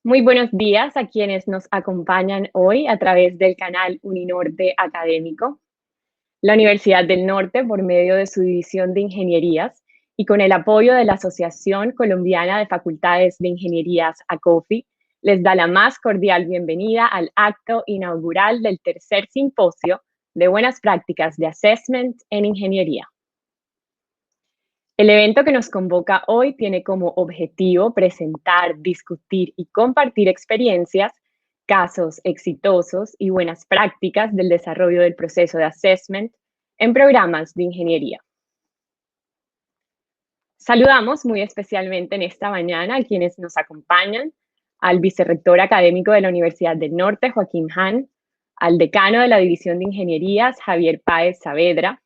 Muy buenos días a quienes nos acompañan hoy a través del canal Uninorte Académico. La Universidad del Norte, por medio de su División de Ingenierías y con el apoyo de la Asociación Colombiana de Facultades de Ingenierías, ACOFI, les da la más cordial bienvenida al acto inaugural del tercer simposio de buenas prácticas de assessment en ingeniería. El evento que nos convoca hoy tiene como objetivo presentar, discutir y compartir experiencias, casos exitosos y buenas prácticas del desarrollo del proceso de assessment en programas de ingeniería. Saludamos muy especialmente en esta mañana a quienes nos acompañan, al vicerrector académico de la Universidad del Norte, Joaquín Han, al decano de la División de Ingenierías, Javier Páez Saavedra,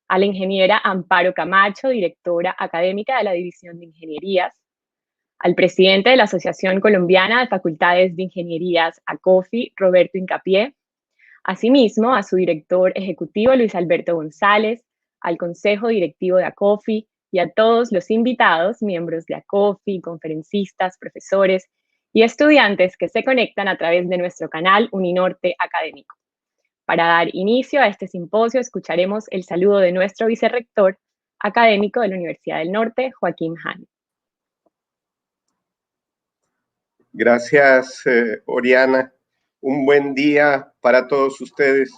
a la ingeniera Amparo Camacho, directora académica de la División de Ingenierías, al presidente de la Asociación Colombiana de Facultades de Ingenierías, ACOFI, Roberto Hincapié, asimismo a su director ejecutivo, Luis Alberto González, al consejo directivo de ACOFI y a todos los invitados, miembros de ACOFI, conferencistas, profesores y estudiantes que se conectan a través de nuestro canal Uninorte Académico. Para dar inicio a este simposio, escucharemos el saludo de nuestro vicerrector académico de la Universidad del Norte, Joaquín Han. Gracias, Oriana. Un buen día para todos ustedes.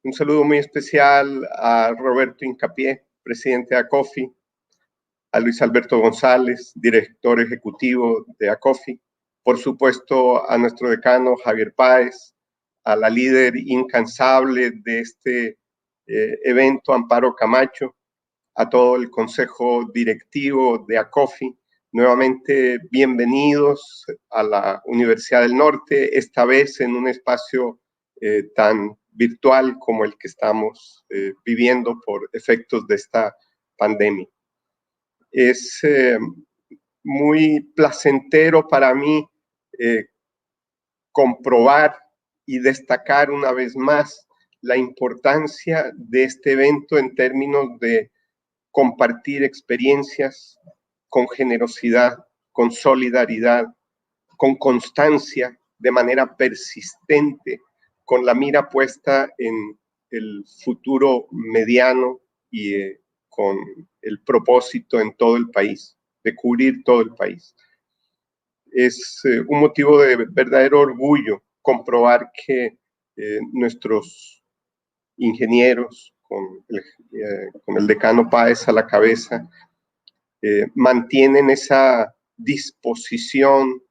Un saludo muy especial a Roberto Hincapié, presidente de ACOFI, a Luis Alberto González, director ejecutivo de ACOFI, por supuesto a nuestro decano Javier Páez, a la líder incansable de este evento, Amparo Camacho, a todo el consejo directivo de ACOFI. Nuevamente, bienvenidos a la Universidad del Norte, esta vez en un espacio tan virtual como el que estamos viviendo por efectos de esta pandemia. Es muy placentero para mí comprobar y destacar una vez más la importancia de este evento en términos de compartir experiencias con generosidad, con solidaridad, con constancia, de manera persistente, con la mira puesta en el futuro mediano y con el propósito en todo el país, de cubrir todo el país. Es un motivo de verdadero orgullo comprobar que nuestros ingenieros, con el decano Páez a la cabeza, mantienen esa disposición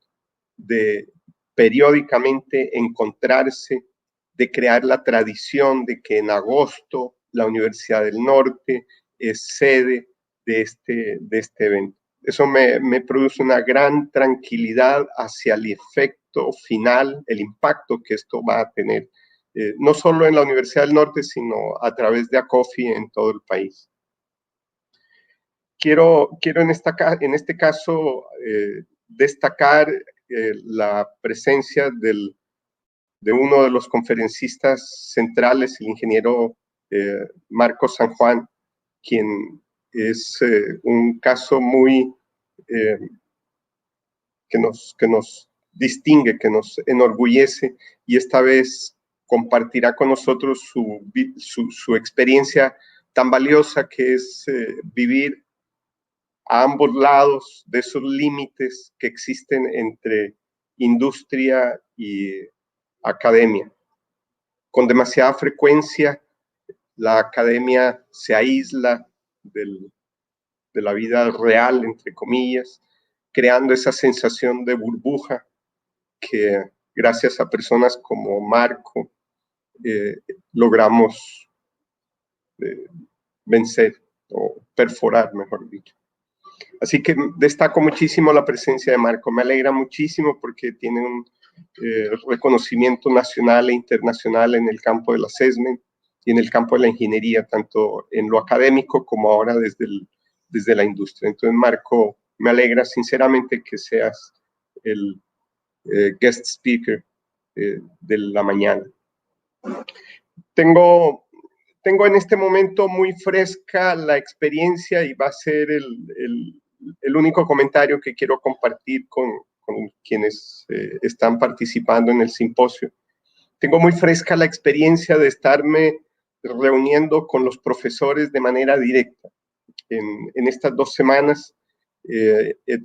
de periódicamente encontrarse, de crear la tradición de que en agosto la Universidad del Norte es sede de este evento. Eso me produce una gran tranquilidad hacia el efecto final, el impacto que esto va a tener, no solo en la Universidad del Norte, sino a través de ACOFI en todo el país. Quiero en este caso destacar la presencia de uno de los conferencistas centrales, el ingeniero Marcos San Juan, quien es un caso muy que nos distingue, que nos enorgullece, y esta vez compartirá con nosotros su experiencia tan valiosa que es vivir a ambos lados de esos límites que existen entre industria y academia. Con demasiada frecuencia, la academia se aísla de la vida real, entre comillas, creando esa sensación de burbuja que gracias a personas como Marco logramos vencer o perforar, mejor dicho. Así que destaco muchísimo la presencia de Marco. Me alegra muchísimo porque tiene un reconocimiento nacional e internacional en el campo del assessment y en el campo de la ingeniería, tanto en lo académico como ahora desde la industria. Entonces, Marco, me alegra sinceramente que seas el guest speaker de la mañana. Tengo en este momento muy fresca la experiencia y va a ser el único comentario que quiero compartir con quienes están participando en el simposio. Tengo muy fresca la experiencia de estarme reuniendo con los profesores de manera directa. En estas 2 semanas he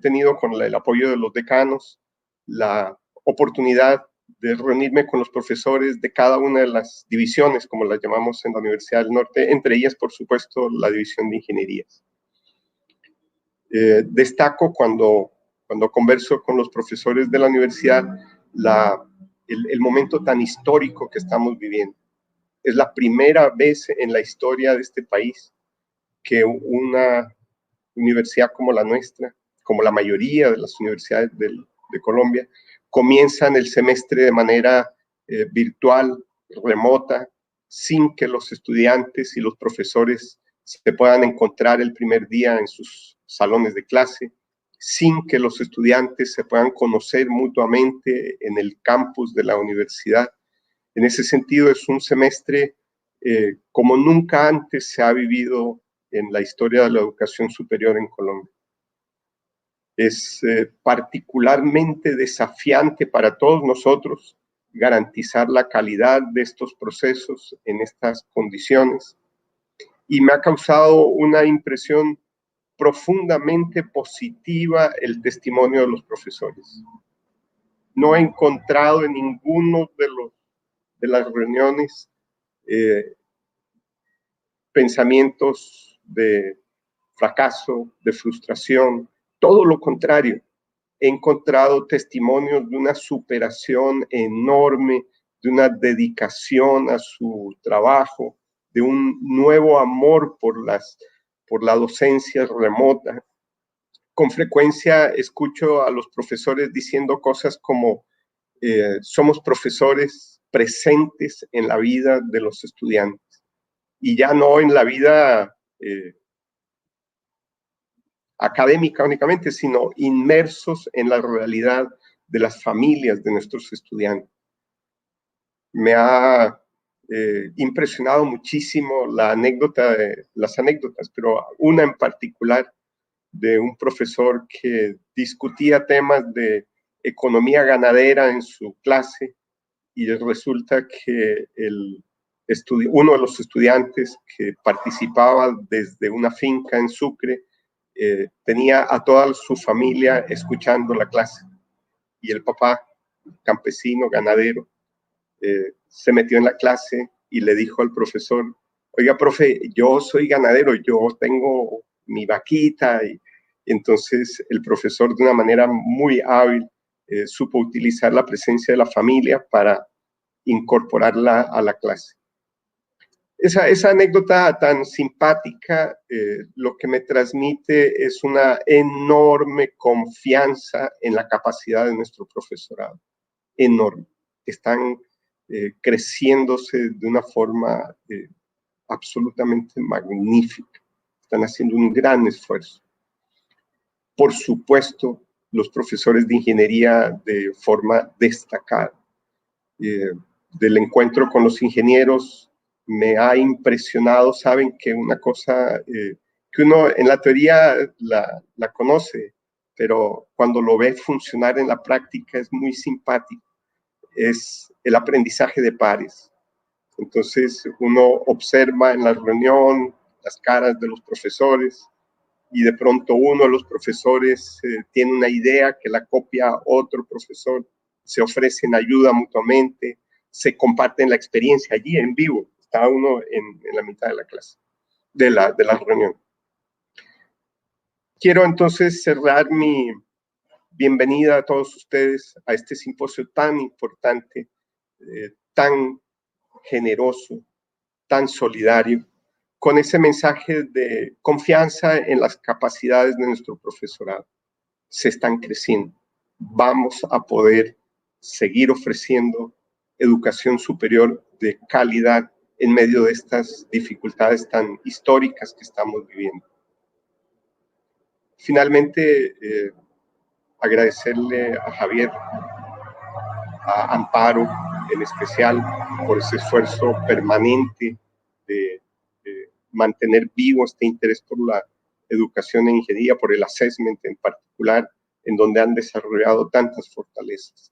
tenido con el apoyo de los decanos la oportunidad de reunirme con los profesores de cada una de las divisiones, como las llamamos en la Universidad del Norte, entre ellas, por supuesto, la División de Ingenierías. Destaco cuando converso con los profesores de la universidad el momento tan histórico que estamos viviendo. Es la primera vez en la historia de este país que una universidad como la nuestra, como la mayoría de las universidades de Colombia, comienzan el semestre de manera virtual, remota, sin que los estudiantes y los profesores se puedan encontrar el primer día en sus salones de clase, sin que los estudiantes se puedan conocer mutuamente en el campus de la universidad. En ese sentido, es un semestre como nunca antes se ha vivido en la historia de la educación superior en Colombia. Es particularmente desafiante para todos nosotros garantizar la calidad de estos procesos en estas condiciones, y me ha causado una impresión profundamente positiva el testimonio de los profesores. No he encontrado en ninguno de las reuniones pensamientos de fracaso, de frustración, todo lo contrario. He encontrado testimonios de una superación enorme, de una dedicación a su trabajo, de un nuevo amor por la docencia remota. Con frecuencia escucho a los profesores diciendo cosas como somos profesores presentes en la vida de los estudiantes, y ya no en la vida académica únicamente, sino inmersos en la realidad de las familias de nuestros estudiantes. Me ha impresionado muchísimo las anécdotas, pero una en particular de un profesor que discutía temas de economía ganadera en su clase, y resulta que uno de los estudiantes que participaba desde una finca en Sucre tenía a toda su familia escuchando la clase, y el papá, campesino, ganadero, se metió en la clase y le dijo al profesor: oiga, profe, yo soy ganadero, yo tengo mi vaquita. Y entonces el profesor, de una manera muy hábil, supo utilizar la presencia de la familia para incorporarla a la clase. Esa anécdota tan simpática lo que me transmite es una enorme confianza en la capacidad de nuestro profesorado, enorme. Están creciéndose de una forma absolutamente magnífica, están haciendo un gran esfuerzo. Por supuesto, los profesores de ingeniería de forma destacada. Del encuentro con los ingenieros me ha impresionado. Saben que una cosa que uno en la teoría la conoce, pero cuando lo ve funcionar en la práctica es muy simpático. Es el aprendizaje de pares. Entonces uno observa en la reunión las caras de los profesores, y de pronto uno de los profesores tiene una idea que la copia otro profesor, se ofrecen ayuda mutuamente, se comparten la experiencia allí en vivo, está uno en la mitad de la clase, de la reunión. Quiero entonces cerrar mi bienvenida a todos ustedes a este simposio tan importante, tan generoso, tan solidario, con ese mensaje de confianza en las capacidades de nuestro profesorado. Se están creciendo. Vamos a poder seguir ofreciendo educación superior de calidad en medio de estas dificultades tan históricas que estamos viviendo. Finalmente, agradecerle a Javier, a Amparo en especial, por ese esfuerzo permanente de mantener vivo este interés por la educación en ingeniería, por el assessment en particular, en donde han desarrollado tantas fortalezas.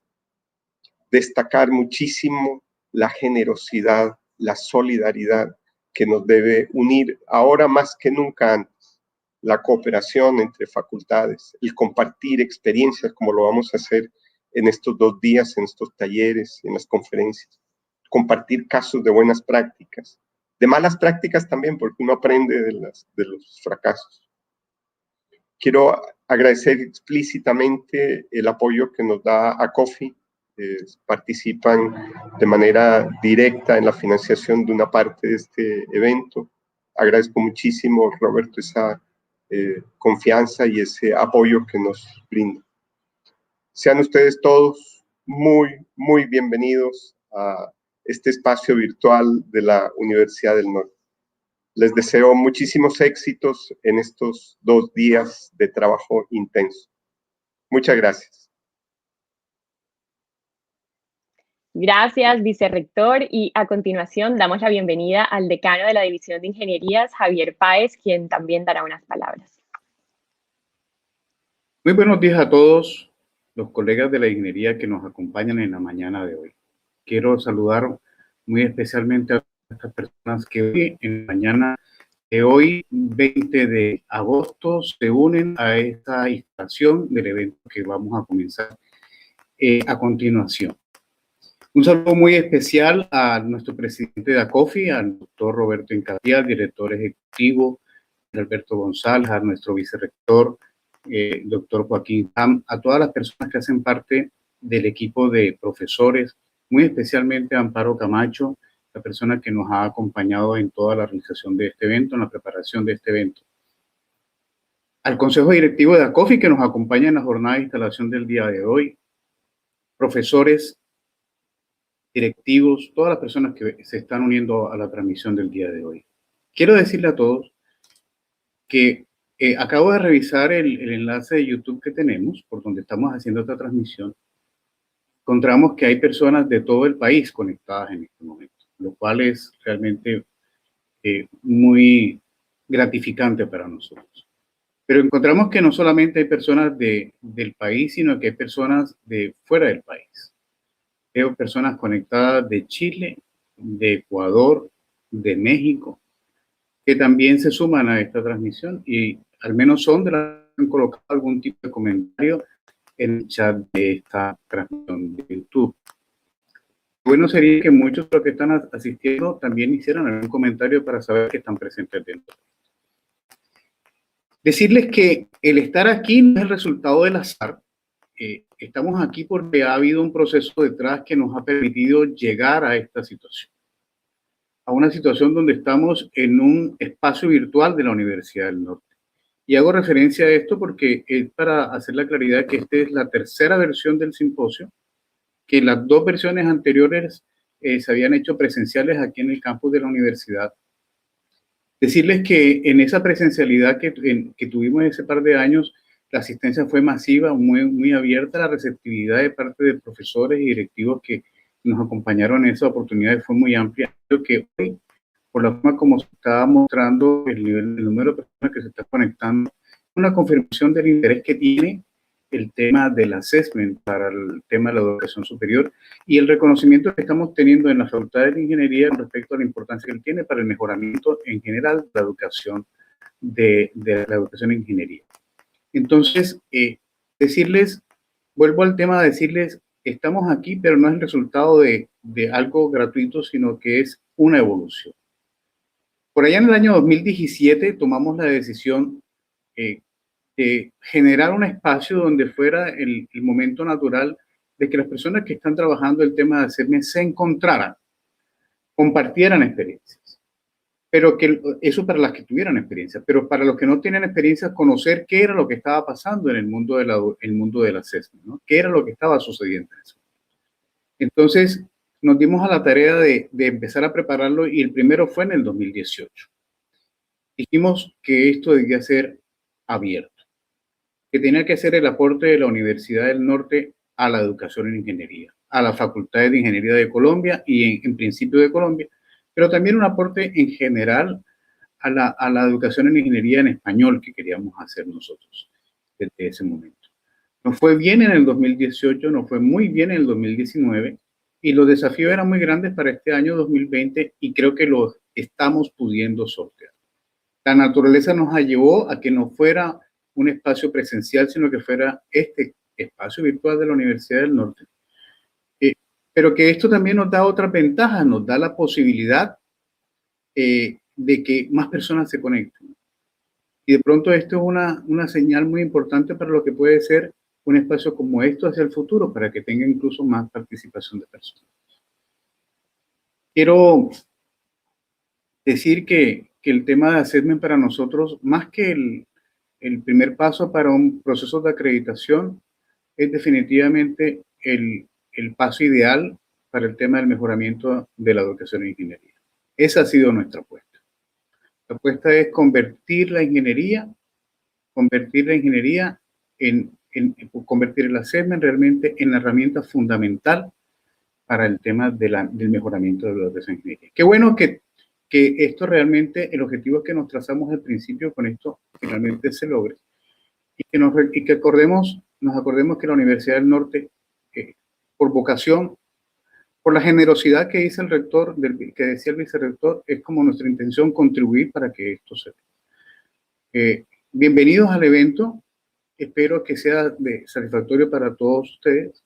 Destacar muchísimo la generosidad, la solidaridad que nos debe unir ahora más que nunca antes, la cooperación entre facultades, el compartir experiencias como lo vamos a hacer en estos 2 días, en estos talleres, en las conferencias, compartir casos de buenas prácticas, de malas prácticas también, porque uno aprende de los fracasos. Quiero agradecer explícitamente el apoyo que nos da ACOFI. Participan de manera directa en la financiación de una parte de este evento. Agradezco muchísimo, Roberto, esa confianza y ese apoyo que nos brinda. Sean ustedes todos muy bienvenidos a este espacio virtual de la Universidad del Norte. Les deseo muchísimos éxitos en estos 2 días de trabajo intenso. Muchas gracias. Gracias, vicerrector. Y a continuación damos la bienvenida al decano de la División de Ingenierías, Javier Páez, quien también dará unas palabras. Muy buenos días a todos los colegas de la ingeniería que nos acompañan en la mañana de hoy. Quiero saludar muy especialmente a estas personas que hoy, en la mañana de hoy, 20 de agosto, se unen a esta instalación del evento que vamos a comenzar a continuación. Un saludo muy especial a nuestro presidente de ACOFI, al doctor Roberto Incadía, director ejecutivo, Alberto González, a nuestro vicerrector, doctor Joaquín Ham, a todas las personas que hacen parte del equipo de profesores, muy especialmente a Amparo Camacho, la persona que nos ha acompañado en toda la realización de este evento, en la preparación de este evento. Al Consejo Directivo de ACOFI, que nos acompaña en la jornada de instalación del día de hoy, profesores, directivos, todas las personas que se están uniendo a la transmisión del día de hoy. Quiero decirle a todos que acabo de revisar el enlace de YouTube que tenemos, por donde estamos haciendo esta transmisión. Encontramos que hay personas de todo el país conectadas en este momento, lo cual es realmente muy gratificante para nosotros. Pero encontramos que no solamente hay personas del país, sino que hay personas de fuera del país. Veo personas conectadas de Chile, de Ecuador, de México, que también se suman a esta transmisión y al menos son de las que han colocado algún tipo de comentario en el chat de esta transmisión de YouTube. Bueno sería que muchos de los que están asistiendo también hicieran algún comentario para saber que están presentes dentro. Decirles que el estar aquí no es el resultado del azar. Estamos aquí porque ha habido un proceso detrás que nos ha permitido llegar a esta situación. A una situación donde estamos en un espacio virtual de la Universidad del Norte. Y hago referencia a esto porque es para hacer la claridad que esta es la tercera versión del simposio, que las 2 versiones anteriores se habían hecho presenciales aquí en el campus de la universidad. Decirles que en esa presencialidad que tuvimos ese par de años, la asistencia fue masiva, muy abierta, la receptividad de parte de profesores y directivos que nos acompañaron en esa oportunidad fue muy amplia. Creo que hoy, por la forma como se está mostrando el número de personas que se está conectando, una confirmación del interés que tiene el tema del assessment para el tema de la educación superior y el reconocimiento que estamos teniendo en las facultades de ingeniería con respecto a la importancia que tiene para el mejoramiento en general de la educación de la educación en ingeniería. Entonces, vuelvo al tema de decirles, estamos aquí, pero no es el resultado de algo gratuito, sino que es una evolución. Por allá en el año 2017 tomamos la decisión de generar un espacio donde fuera el momento natural de que las personas que están trabajando el tema de hacerme se encontraran, compartieran experiencias. Pero que eso para las que tuvieran experiencia, pero para los que no tienen experiencia, conocer qué era lo que estaba pasando en el mundo del assessment, ¿no? ¿Qué era lo que estaba sucediendo en eso? Entonces, nos dimos a la tarea de empezar a prepararlo y el primero fue en el 2018. Dijimos que esto debía ser abierto, que tenía que ser el aporte de la Universidad del Norte a la educación en ingeniería, a las facultades de ingeniería de Colombia y en principio de Colombia, pero también un aporte en general a la educación en ingeniería en español que queríamos hacer nosotros desde ese momento. Nos fue bien en el 2018, nos fue muy bien en el 2019 y los desafíos eran muy grandes para este año 2020 y creo que los estamos pudiendo sortear. La naturaleza nos llevó a que no fuera un espacio presencial, sino que fuera este espacio virtual de la Universidad del Norte. Pero que esto también nos da otras ventajas, nos da la posibilidad de que más personas se conecten. Y de pronto esto es una señal muy importante para lo que puede ser un espacio como esto hacia el futuro, para que tenga incluso más participación de personas. Quiero decir que el tema de assessment para nosotros, más que el primer paso para un proceso de acreditación, es definitivamente el paso ideal para el tema del mejoramiento de la educación en ingeniería. Esa ha sido nuestra apuesta. La apuesta es convertir la ingeniería convertir el assessment realmente en la herramienta fundamental para el tema del mejoramiento de la educación en ingeniería. Qué bueno que esto realmente, el objetivo que nos trazamos al principio con esto finalmente se logre. Y que nos acordemos que la Universidad del Norte, por vocación, por la generosidad que dice el rector, que decía el vicerrector, es como nuestra intención contribuir para que esto se dé. Bienvenidos al evento, espero que sea satisfactorio para todos ustedes.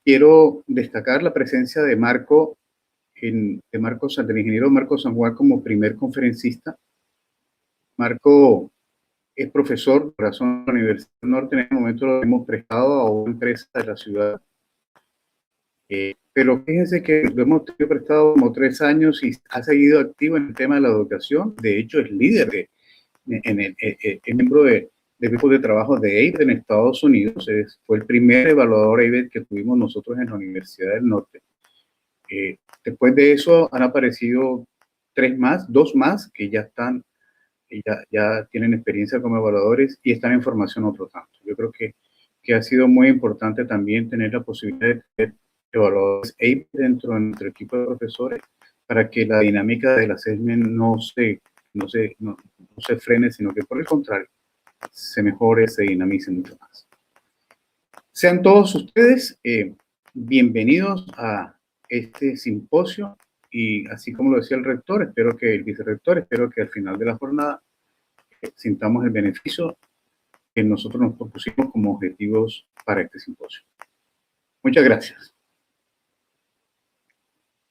Quiero destacar la presencia de del ingeniero Marco San Juan como primer conferencista. Marco es profesor de razón de la Universidad del Norte. En este momento lo hemos prestado a una empresa de la ciudad. Pero fíjense que lo hemos tenido prestado como 3 años y ha seguido activo en el tema de la educación. De hecho, es líder, es miembro del grupo de trabajo de AIBET en Estados Unidos. Fue el primer evaluador AIBET que tuvimos nosotros en la Universidad del Norte. Después de eso han aparecido 2 más que ya están, ya tienen experiencia como evaluadores y están en formación otro tanto. Yo creo que ha sido muy importante también tener la posibilidad de tener evaluadores AIBET dentro de nuestro equipo de profesores para que la dinámica del assessment no se frene, sino que por el contrario se mejore, se dinamice mucho más. Sean todos ustedes bienvenidos a este simposio y así como lo decía el rector, el vicerrector, espero que al final de la jornada sintamos el beneficio que nosotros nos propusimos como objetivos para este simposio. Muchas gracias.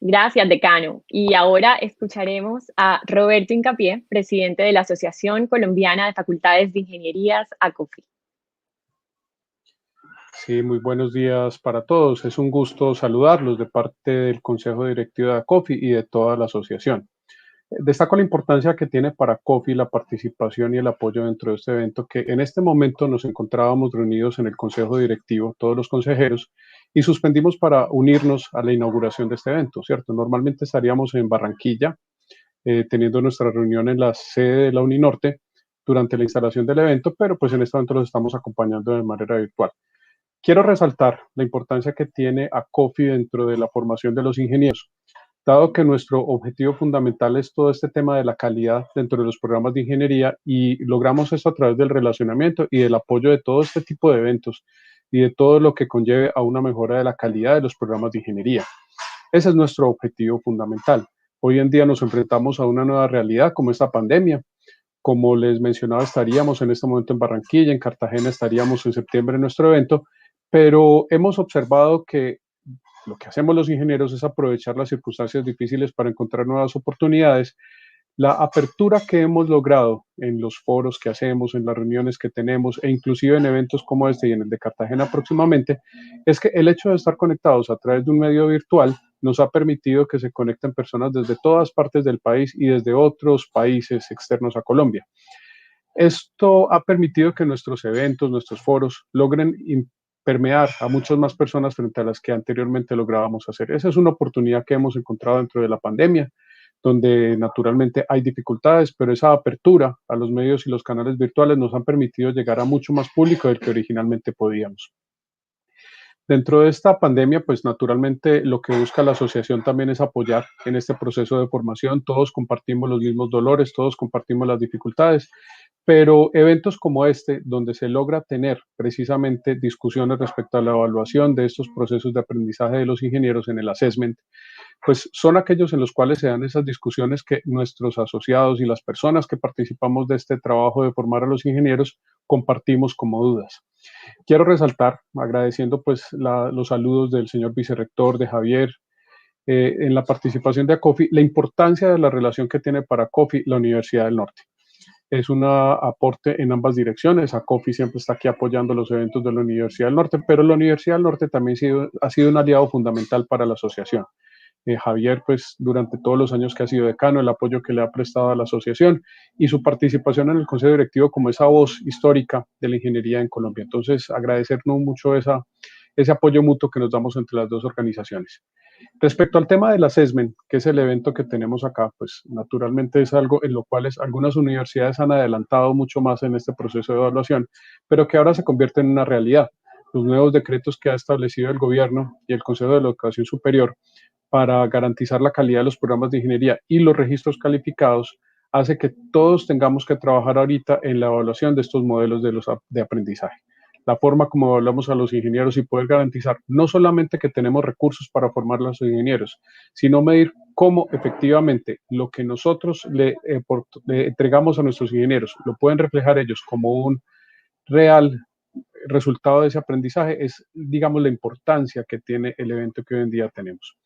Gracias, decano. Y ahora escucharemos a Roberto Hincapié, presidente de la Asociación Colombiana de Facultades de Ingenierías, ACOFI. Sí, muy buenos días para todos. Es un gusto saludarlos de parte del Consejo Directivo de ACOFI y de toda la asociación. Destaco la importancia que tiene para ACOFI la participación y el apoyo dentro de este evento, que en este momento nos encontrábamos reunidos en el Consejo Directivo, todos los consejeros, y suspendimos para unirnos a la inauguración de este evento, ¿cierto? Normalmente estaríamos en Barranquilla, teniendo nuestra reunión en la sede de la Uninorte durante la instalación del evento, pero pues en este momento los estamos acompañando de manera virtual. Quiero resaltar la importancia que tiene ACOFI dentro de la formación de los ingenieros, dado que nuestro objetivo fundamental es todo este tema de la calidad dentro de los programas de ingeniería y logramos eso a través del relacionamiento y del apoyo de todo este tipo de eventos y de todo lo que conlleve a una mejora de la calidad de los programas de ingeniería. Ese es nuestro objetivo fundamental. Hoy en día nos enfrentamos a una nueva realidad como esta pandemia. Como les mencionaba, estaríamos en este momento en Barranquilla, en Cartagena estaríamos en septiembre en nuestro evento, pero hemos observado que lo que hacemos los ingenieros es aprovechar las circunstancias difíciles para encontrar nuevas oportunidades. La apertura que hemos logrado en los foros que hacemos, en las reuniones que tenemos e inclusive en eventos como este y en el de Cartagena próximamente, es que el hecho de estar conectados a través de un medio virtual nos ha permitido que se conecten personas desde todas partes del país y desde otros países externos a Colombia. Esto ha permitido que nuestros eventos, nuestros foros logren permear a muchas más personas frente a las que anteriormente lográbamos hacer. Esa es una oportunidad que hemos encontrado dentro de la pandemia, donde naturalmente hay dificultades, pero esa apertura a los medios y los canales virtuales nos han permitido llegar a mucho más público del que originalmente podíamos. Dentro de esta pandemia, pues naturalmente lo que busca la asociación también es apoyar en este proceso de formación. Todos compartimos los mismos dolores, todos compartimos las dificultades, Pero eventos como este, donde se logra tener precisamente discusiones respecto a la evaluación de estos procesos de aprendizaje de los ingenieros en el assessment, pues son aquellos en los cuales se dan esas discusiones que nuestros asociados y las personas que participamos de este trabajo de formar a los ingenieros compartimos como dudas. Quiero resaltar, agradeciendo pues los saludos del señor vicerrector, de Javier, en la participación de ACOFI, la importancia de la relación que tiene para ACOFI la Universidad del Norte. Es un aporte en ambas direcciones. ACOFI siempre está aquí apoyando los eventos de la Universidad del Norte, pero la Universidad del Norte también ha sido un aliado fundamental para la asociación. Javier, pues durante todos los años que ha sido decano, el apoyo que le ha prestado a la asociación y su participación en el Consejo Directivo como esa voz histórica de la ingeniería en Colombia. Entonces, agradecernos mucho ese apoyo mutuo que nos damos entre las dos organizaciones. Respecto al tema del assessment, que es el evento que tenemos acá, pues naturalmente es algo en lo cual algunas universidades han adelantado mucho más en este proceso de evaluación, pero que ahora se convierte en una realidad. Los nuevos decretos que ha establecido el gobierno y el Consejo de la Educación Superior para garantizar la calidad de los programas de ingeniería y los registros calificados hace que todos tengamos que trabajar ahorita en la evaluación de estos modelos de aprendizaje. La forma como evaluamos a los ingenieros y poder garantizar no solamente que tenemos recursos para formar a los ingenieros, sino medir cómo efectivamente lo que nosotros le entregamos a nuestros ingenieros lo pueden reflejar ellos como un real resultado de ese aprendizaje, es, digamos, la importancia que tiene el evento que hoy en día tenemos.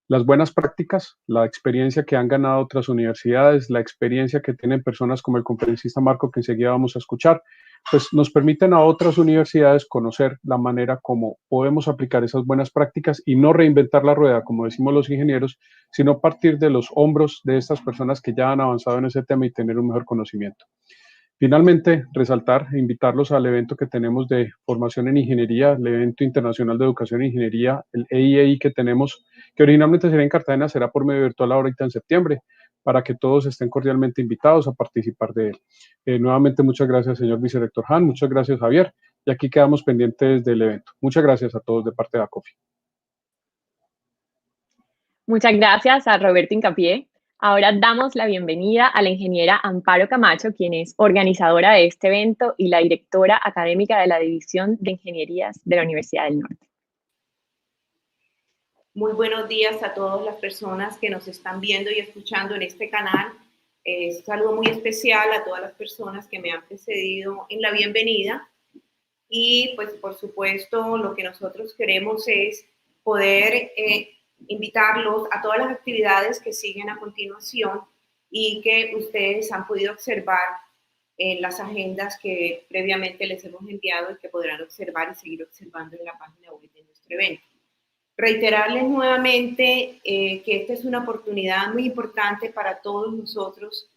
Las buenas prácticas, la experiencia que han ganado otras universidades, la experiencia que tienen personas como el conferencista Marco, que enseguida vamos a escuchar, pues nos permiten a otras universidades conocer la manera como podemos aplicar esas buenas prácticas y no reinventar la rueda, como decimos los ingenieros, sino partir de los hombros de estas personas que ya han avanzado en ese tema y tener un mejor conocimiento. Finalmente, resaltar e invitarlos al evento que tenemos de formación en ingeniería, el evento internacional de educación en ingeniería, el EIEI que tenemos, que originalmente sería en Cartagena, será por medio virtual ahorita en septiembre, para que todos estén cordialmente invitados a participar de él. Nuevamente, muchas gracias, señor vicerrector Han, muchas gracias, Javier, y aquí quedamos pendientes del evento. Muchas gracias a todos de parte de ACOFI. Muchas gracias a Roberto Hincapié. Ahora damos la bienvenida a la ingeniera Amparo Camacho, quien es organizadora de este evento y la directora académica de la División de Ingenierías de la Universidad del Norte. Muy buenos días a todas las personas que nos están viendo y escuchando en este canal. Un saludo muy especial a todas las personas que me han precedido en la bienvenida. Y pues por supuesto lo que nosotros queremos es poder invitarlos a todas las actividades que siguen a continuación y que ustedes han podido observar en las agendas que previamente les hemos enviado y que podrán observar y seguir observando en la página web de nuestro evento. Reiterarles nuevamente que esta es una oportunidad muy importante para todos nosotros,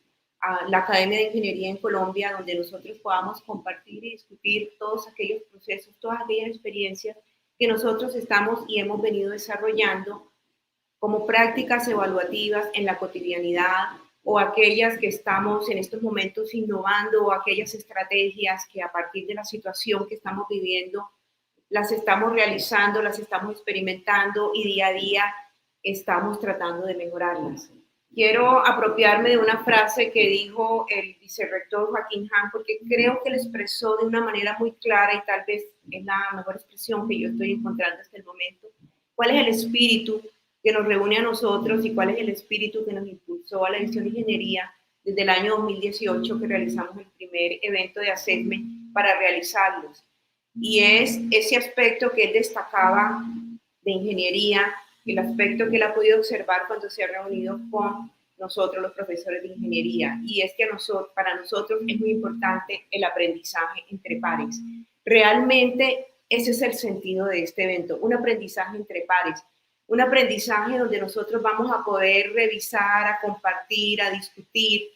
la Academia de Ingeniería en Colombia, donde nosotros podamos compartir y discutir todos aquellos procesos, todas aquellas experiencias que nosotros estamos y hemos venido desarrollando como prácticas evaluativas en la cotidianidad o aquellas que estamos en estos momentos innovando o aquellas estrategias que a partir de la situación que estamos viviendo las estamos realizando, las estamos experimentando y día a día estamos tratando de mejorarlas. Quiero apropiarme de una frase que dijo el vicerrector Joaquín Han, porque creo que lo expresó de una manera muy clara y tal vez es la mejor expresión que yo estoy encontrando hasta el momento. ¿Cuál es el espíritu que nos reúne a nosotros y cuál es el espíritu que nos impulsó a la División de Ingeniería desde el año 2018 que realizamos el primer evento de assessment para realizarlos? Y es ese aspecto que él destacaba de ingeniería, el aspecto que él ha podido observar cuando se ha reunido con nosotros los profesores de ingeniería, y es que para nosotros es muy importante el aprendizaje entre pares. Realmente ese es el sentido de este evento, un aprendizaje entre pares, un aprendizaje donde nosotros vamos a poder revisar, a compartir, a discutir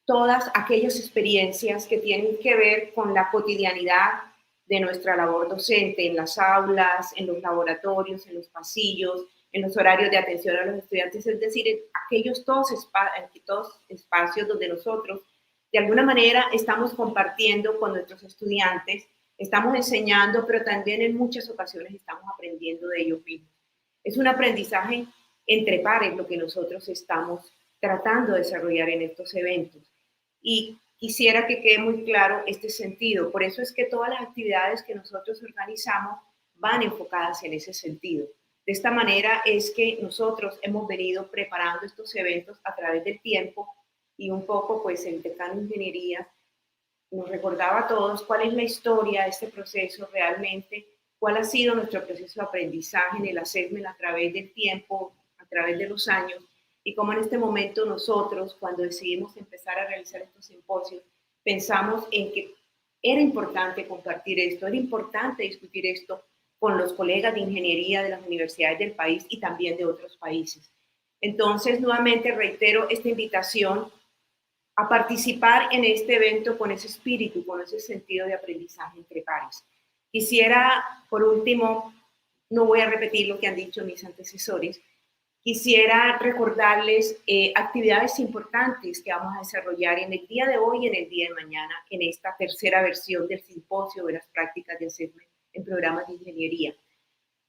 todas aquellas experiencias que tienen que ver con la cotidianidad de nuestra labor docente en las aulas, en los laboratorios, en los pasillos, en los horarios de atención a los estudiantes, es decir, en aquellos todos espacios donde nosotros de alguna manera estamos compartiendo con nuestros estudiantes, estamos enseñando, pero también en muchas ocasiones estamos aprendiendo de ellos mismos. Es un aprendizaje entre pares lo que nosotros estamos tratando de desarrollar en estos eventos. Y quisiera que quede muy claro este sentido. Por eso es que todas las actividades que nosotros organizamos van enfocadas en ese sentido. De esta manera es que nosotros hemos venido preparando estos eventos a través del tiempo y un poco pues el decano de ingeniería nos recordaba a todos cuál es la historia de este proceso realmente, cuál ha sido nuestro proceso de aprendizaje en el assessment a través del tiempo, a través de los años, y cómo en este momento nosotros, cuando decidimos empezar a realizar estos simposios, pensamos en que era importante compartir esto, era importante discutir esto con los colegas de ingeniería de las universidades del país y también de otros países. Entonces, nuevamente reitero esta invitación a participar en este evento con ese espíritu, con ese sentido de aprendizaje entre pares. Quisiera, por último, no voy a repetir lo que han dicho mis antecesores, quisiera recordarles actividades importantes que vamos a desarrollar en el día de hoy y en el día de mañana en esta tercera versión del simposio de las prácticas de assessment en programas de ingeniería.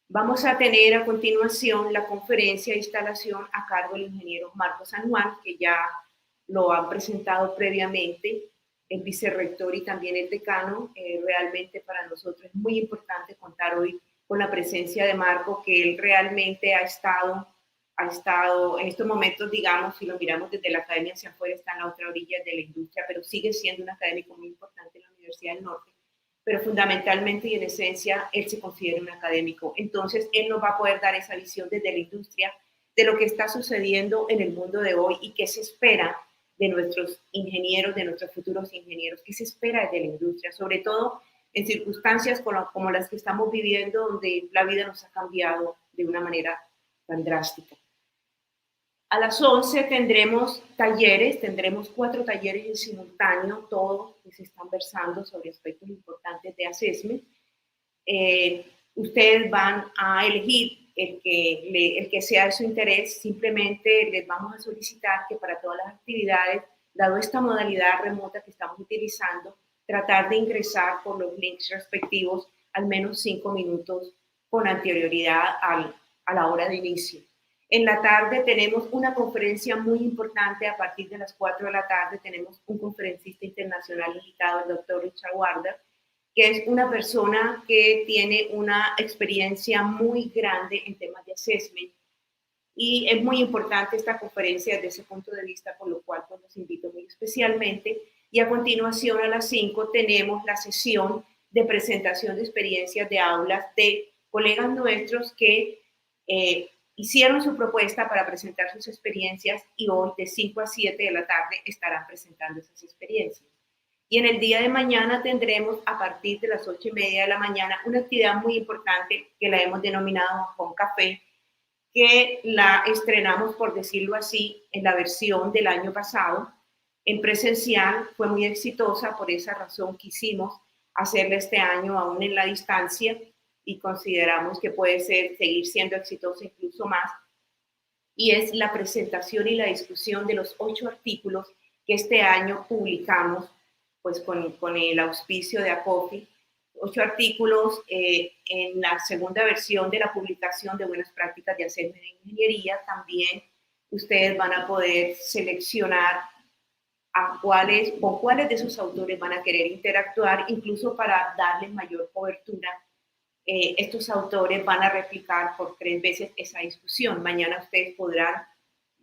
Vamos a tener a continuación la conferencia de instalación a cargo del ingeniero Marco San Juan, que ya lo han presentado previamente el vicerrector y también el decano. Realmente para nosotros es muy importante contar hoy con la presencia de Marco, que él realmente ha estado en estos momentos, digamos, si lo miramos desde la academia hacia afuera, está en la otra orilla de la industria, pero sigue siendo un académico muy importante en la Universidad del Norte. Pero fundamentalmente y en esencia, él se considera un académico. Entonces, él nos va a poder dar esa visión desde la industria de lo que está sucediendo en el mundo de hoy y qué se espera de nuestros ingenieros, de nuestros futuros ingenieros, qué se espera desde la industria, sobre todo en circunstancias como las que estamos viviendo, donde la vida nos ha cambiado de una manera tan drástica. A las 11 tendremos talleres, tendremos 4 talleres en simultáneo, todos que se están versando sobre aspectos importantes de assessment. Ustedes van a elegir el que sea de su interés. Simplemente les vamos a solicitar que para todas las actividades, dado esta modalidad remota que estamos utilizando, tratar de ingresar por los links respectivos al menos 5 minutos con anterioridad a la hora de inicio. En la tarde tenemos una conferencia muy importante. A partir de las 4 de la tarde tenemos un conferencista internacional invitado, el doctor Richard Warder, que es una persona que tiene una experiencia muy grande en temas de assessment. Y es muy importante esta conferencia desde ese punto de vista, por lo cual pues, los invito muy especialmente. Y a continuación, a las 5, tenemos la sesión de presentación de experiencias de aulas de colegas nuestros que hicieron su propuesta para presentar sus experiencias y hoy de 5 a 7 de la tarde estarán presentando esas experiencias. Y en el día de mañana tendremos a partir de las 8:30 de la mañana una actividad muy importante que la hemos denominado Con Café, que la estrenamos, por decirlo así, en la versión del año pasado. En presencial fue muy exitosa, por esa razón quisimos hacerla este año aún en la distancia y consideramos que puede seguir siendo exitosa incluso más. Y es la presentación y la discusión de los 8 artículos que este año publicamos pues con el auspicio de ACOFI, 8 artículos en la segunda versión de la publicación de buenas prácticas de assessment en ingeniería. También ustedes van a poder seleccionar con cuáles de sus autores van a querer interactuar, incluso para darles mayor cobertura. Estos autores van a replicar por 3 veces esa discusión. Mañana ustedes podrán,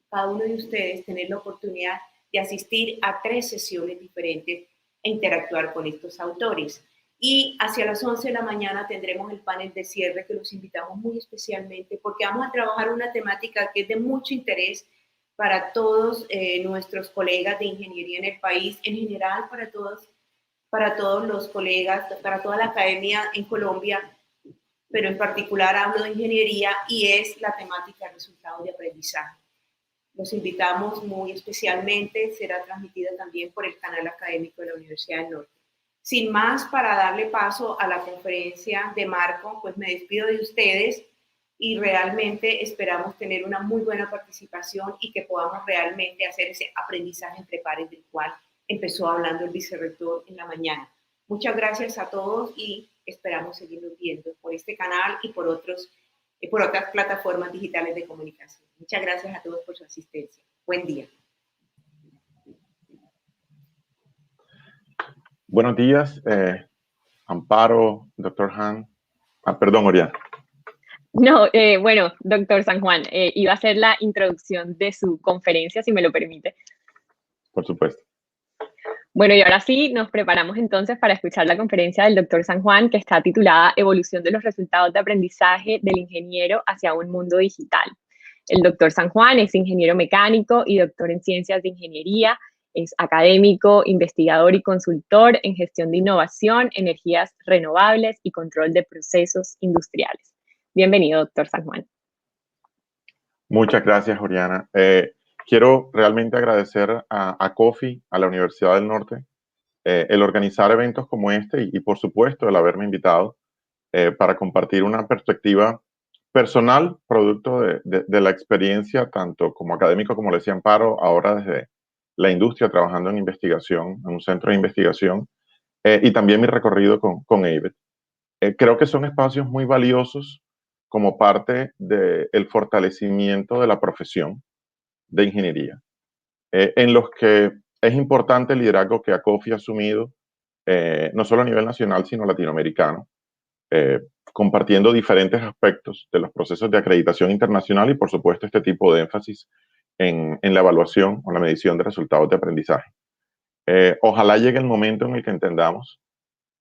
cada uno de ustedes, tener la oportunidad de asistir a 3 sesiones diferentes e interactuar con estos autores. Y hacia las 11 de la mañana tendremos el panel de cierre, que los invitamos muy especialmente porque vamos a trabajar una temática que es de mucho interés para todos nuestros colegas de ingeniería en el país, en general para todos los colegas, para toda la academia en Colombia, pero en particular hablo de ingeniería y es la temática de resultados de aprendizaje. Los invitamos muy especialmente, será transmitida también por el canal académico de la Universidad del Norte. Sin más, para darle paso a la conferencia de Marco, pues me despido de ustedes y realmente esperamos tener una muy buena participación y que podamos realmente hacer ese aprendizaje entre pares del cual empezó hablando el vicerrector en la mañana. Muchas gracias a todos y esperamos seguirnos viendo por este canal y por otras plataformas digitales de comunicación. Muchas gracias a todos por su asistencia. Buen día. Buenos días, Amparo, doctor Han. Perdón, Oriana. No, bueno, doctor San Juan, iba a hacer la introducción de su conferencia, si me lo permite. Por supuesto. Bueno, y ahora sí, nos preparamos entonces para escuchar la conferencia del doctor San Juan, que está titulada Evolución de los resultados de aprendizaje del ingeniero hacia un mundo digital. El doctor San Juan es ingeniero mecánico y doctor en ciencias de ingeniería, es académico, investigador y consultor en gestión de innovación, energías renovables y control de procesos industriales. Bienvenido, doctor San Juan. Muchas gracias, Oriana. Quiero realmente agradecer a COFI, a la Universidad del Norte, el organizar eventos como este y por supuesto, el haberme invitado para compartir una perspectiva personal, producto de la experiencia, tanto como académico, como le decía Amparo, ahora desde la industria, trabajando en investigación, en un centro de investigación, y también mi recorrido con AVET. Creo que son espacios muy valiosos como parte del fortalecimiento de la profesión de ingeniería, en los que es importante el liderazgo que ACOFI ha asumido, no solo a nivel nacional, sino latinoamericano, compartiendo diferentes aspectos de los procesos de acreditación internacional y, por supuesto, este tipo de énfasis en la evaluación o la medición de resultados de aprendizaje. Ojalá llegue el momento en el que entendamos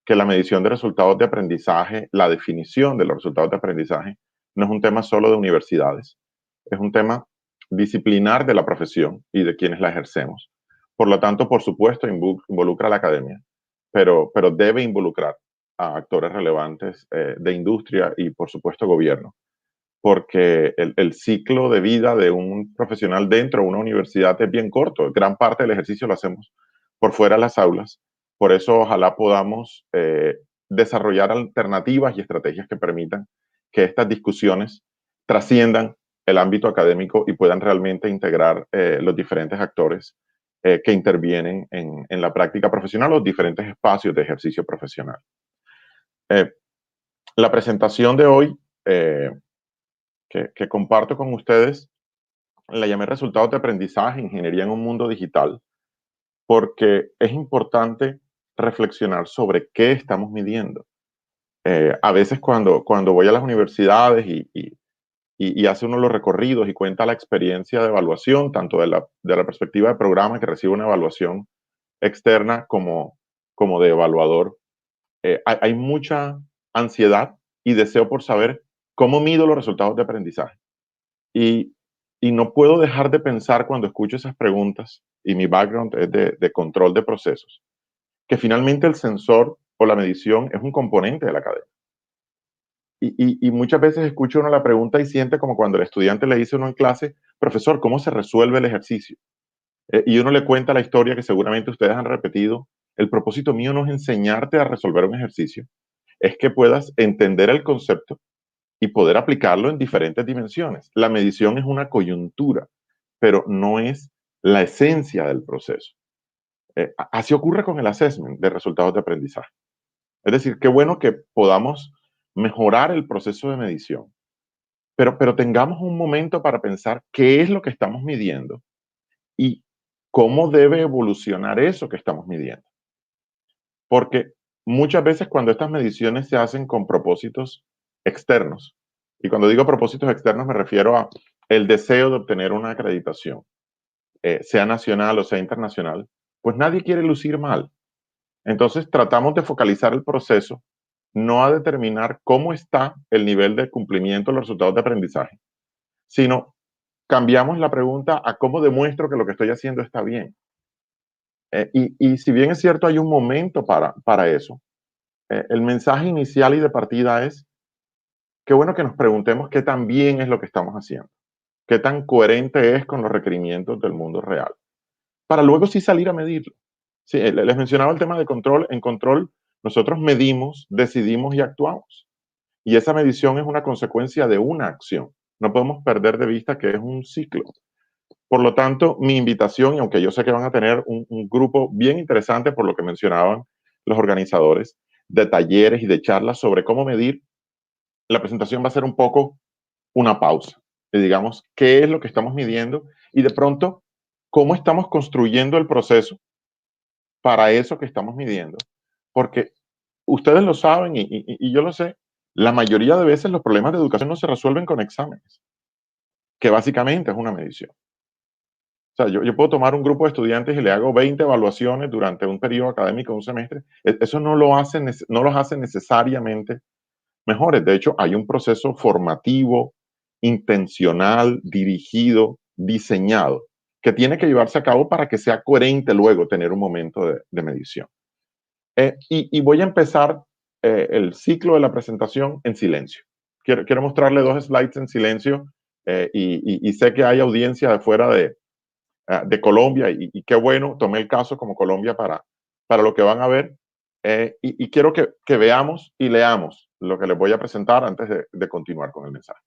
que la medición de resultados de aprendizaje, la definición de los resultados de aprendizaje, no es un tema solo de universidades, es un tema disciplinar de la profesión y de quienes la ejercemos. Por lo tanto, por supuesto, involucra a la academia, pero debe involucrar a actores relevantes de industria y, por supuesto, gobierno, porque el ciclo de vida de un profesional dentro de una universidad es bien corto. Gran parte del ejercicio lo hacemos por fuera de las aulas. Por eso, ojalá podamos desarrollar alternativas y estrategias que permitan que estas discusiones trasciendan el ámbito académico y puedan realmente integrar los diferentes actores que intervienen en la práctica profesional, los diferentes espacios de ejercicio profesional. La presentación de hoy que comparto con ustedes la llamé resultados de aprendizaje, ingeniería en un mundo digital, porque es importante reflexionar sobre qué estamos midiendo. A veces cuando voy a las universidades y hace uno los recorridos y cuenta la experiencia de evaluación, tanto de la perspectiva de programa que recibe una evaluación externa como de evaluador, hay mucha ansiedad y deseo por saber cómo mido los resultados de aprendizaje. Y no puedo dejar de pensar cuando escucho esas preguntas, y mi background es de control de procesos, que finalmente el sensor o la medición es un componente de la cadena. Y muchas veces escucho uno la pregunta y siente como cuando el estudiante le dice uno en clase, profesor, ¿cómo se resuelve el ejercicio? Y uno le cuenta la historia que seguramente ustedes han repetido. El propósito mío no es enseñarte a resolver un ejercicio, es que puedas entender el concepto y poder aplicarlo en diferentes dimensiones. La medición es una coyuntura, pero no es la esencia del proceso. Así ocurre con el assessment de resultados de aprendizaje. Es decir, qué bueno que podamos mejorar el proceso de medición, pero tengamos un momento para pensar qué es lo que estamos midiendo y cómo debe evolucionar eso que estamos midiendo. Porque muchas veces cuando estas mediciones se hacen con propósitos externos, y cuando digo propósitos externos me refiero a el deseo de obtener una acreditación, sea nacional o sea internacional, pues nadie quiere lucir mal. Entonces tratamos de focalizar el proceso no a determinar cómo está el nivel de cumplimiento de los resultados de aprendizaje, sino cambiamos la pregunta a cómo demuestro que lo que estoy haciendo está bien. Y si bien es cierto, hay un momento para eso, el mensaje inicial y de partida es, qué bueno que nos preguntemos qué tan bien es lo que estamos haciendo, qué tan coherente es con los requerimientos del mundo real, para luego sí salir a medirlo. Sí, les mencionaba el tema de control. En control, nosotros medimos, decidimos y actuamos. Y esa medición es una consecuencia de una acción. No podemos perder de vista que es un ciclo. Por lo tanto, mi invitación, y aunque yo sé que van a tener un grupo bien interesante por lo que mencionaban los organizadores, de talleres y de charlas sobre cómo medir, la presentación va a ser un poco una pausa. Y digamos, ¿qué es lo que estamos midiendo? Y de pronto, ¿cómo estamos construyendo el proceso para eso que estamos midiendo? porque ustedes lo saben y yo lo sé, la mayoría de veces los problemas de educación no se resuelven con exámenes, que básicamente es una medición. O sea, yo puedo tomar un grupo de estudiantes y le hago 20 evaluaciones durante un periodo académico, un semestre. Eso no los hace necesariamente mejores. De hecho, hay un proceso formativo, intencional, dirigido, diseñado, que tiene que llevarse a cabo para que sea coherente luego tener un momento de medición. Y voy a empezar el ciclo de la presentación en silencio. Quiero mostrarle 2 slides en silencio y sé que hay audiencia de fuera de Colombia y qué bueno, tomé el caso como Colombia para lo que van a ver y quiero que veamos y leamos lo que les voy a presentar antes de continuar con el mensaje.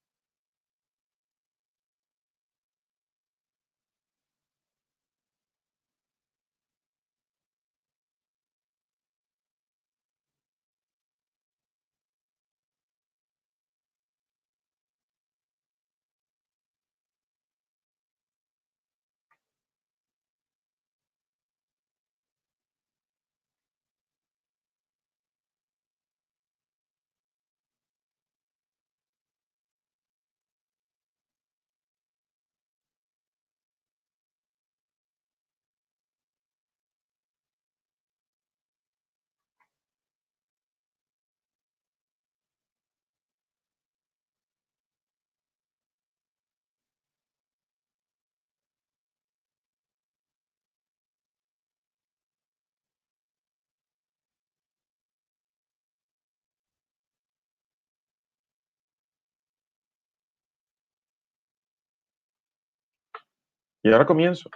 Y ahora comienzo.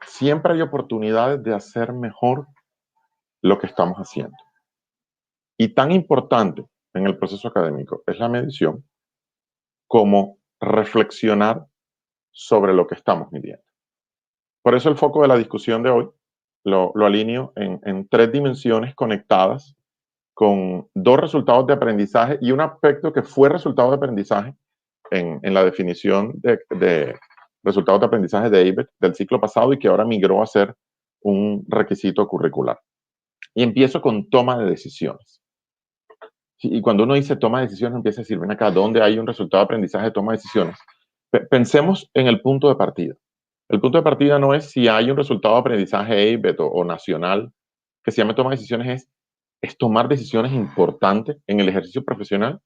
Siempre hay oportunidades de hacer mejor lo que estamos haciendo. Y tan importante en el proceso académico es la medición como reflexionar sobre lo que estamos midiendo. Por eso el foco de la discusión de hoy lo alineo en 3 dimensiones conectadas con 2 resultados de aprendizaje y un aspecto que fue resultado de aprendizaje en la definición de resultados de aprendizaje de ABET del ciclo pasado y que ahora migró a ser un requisito curricular. Y empiezo con toma de decisiones. Y cuando uno dice toma de decisiones, empieza a decir, ven acá, ¿dónde hay un resultado de aprendizaje de toma de decisiones? Pensemos en el punto de partida. El punto de partida no es si hay un resultado de aprendizaje ABET o nacional que se llame toma de decisiones, es tomar decisiones importantes en el ejercicio profesional.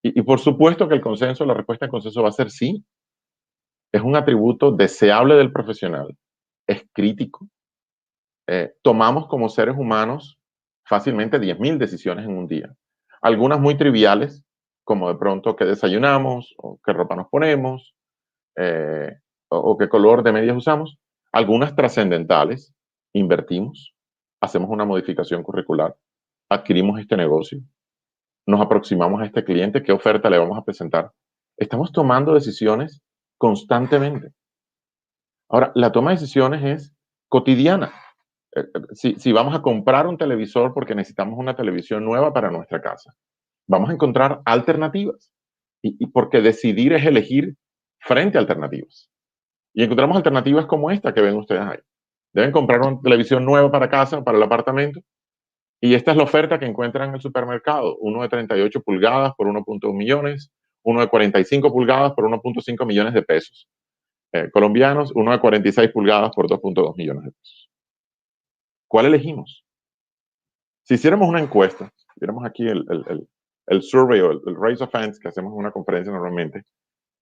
Y por supuesto que el consenso, la respuesta del consenso va a ser sí. Es un atributo deseable del profesional, es crítico. Tomamos como seres humanos fácilmente 10.000 decisiones en un día. Algunas muy triviales, como de pronto qué desayunamos, o qué ropa nos ponemos, o qué color de medias usamos. Algunas trascendentales, invertimos, hacemos una modificación curricular, adquirimos este negocio, nos aproximamos a este cliente, qué oferta le vamos a presentar. Estamos tomando decisiones constantemente. Ahora, la toma de decisiones es cotidiana. Si vamos a comprar un televisor porque necesitamos una televisión nueva para nuestra casa, vamos a encontrar alternativas. Y porque decidir es elegir frente a alternativas. Y encontramos alternativas como esta que ven ustedes ahí. Deben comprar una televisión nueva para casa, para el apartamento, y esta es la oferta que encuentran en el supermercado. Uno de 38 pulgadas por 1.1 millones, uno de 45 pulgadas por 1.5 millones de pesos colombianos, uno de 46 pulgadas por 2.2 millones de pesos. ¿Cuál elegimos? Si hiciéramos una encuesta, viéramos aquí el survey o el raise of hands que hacemos en una conferencia normalmente,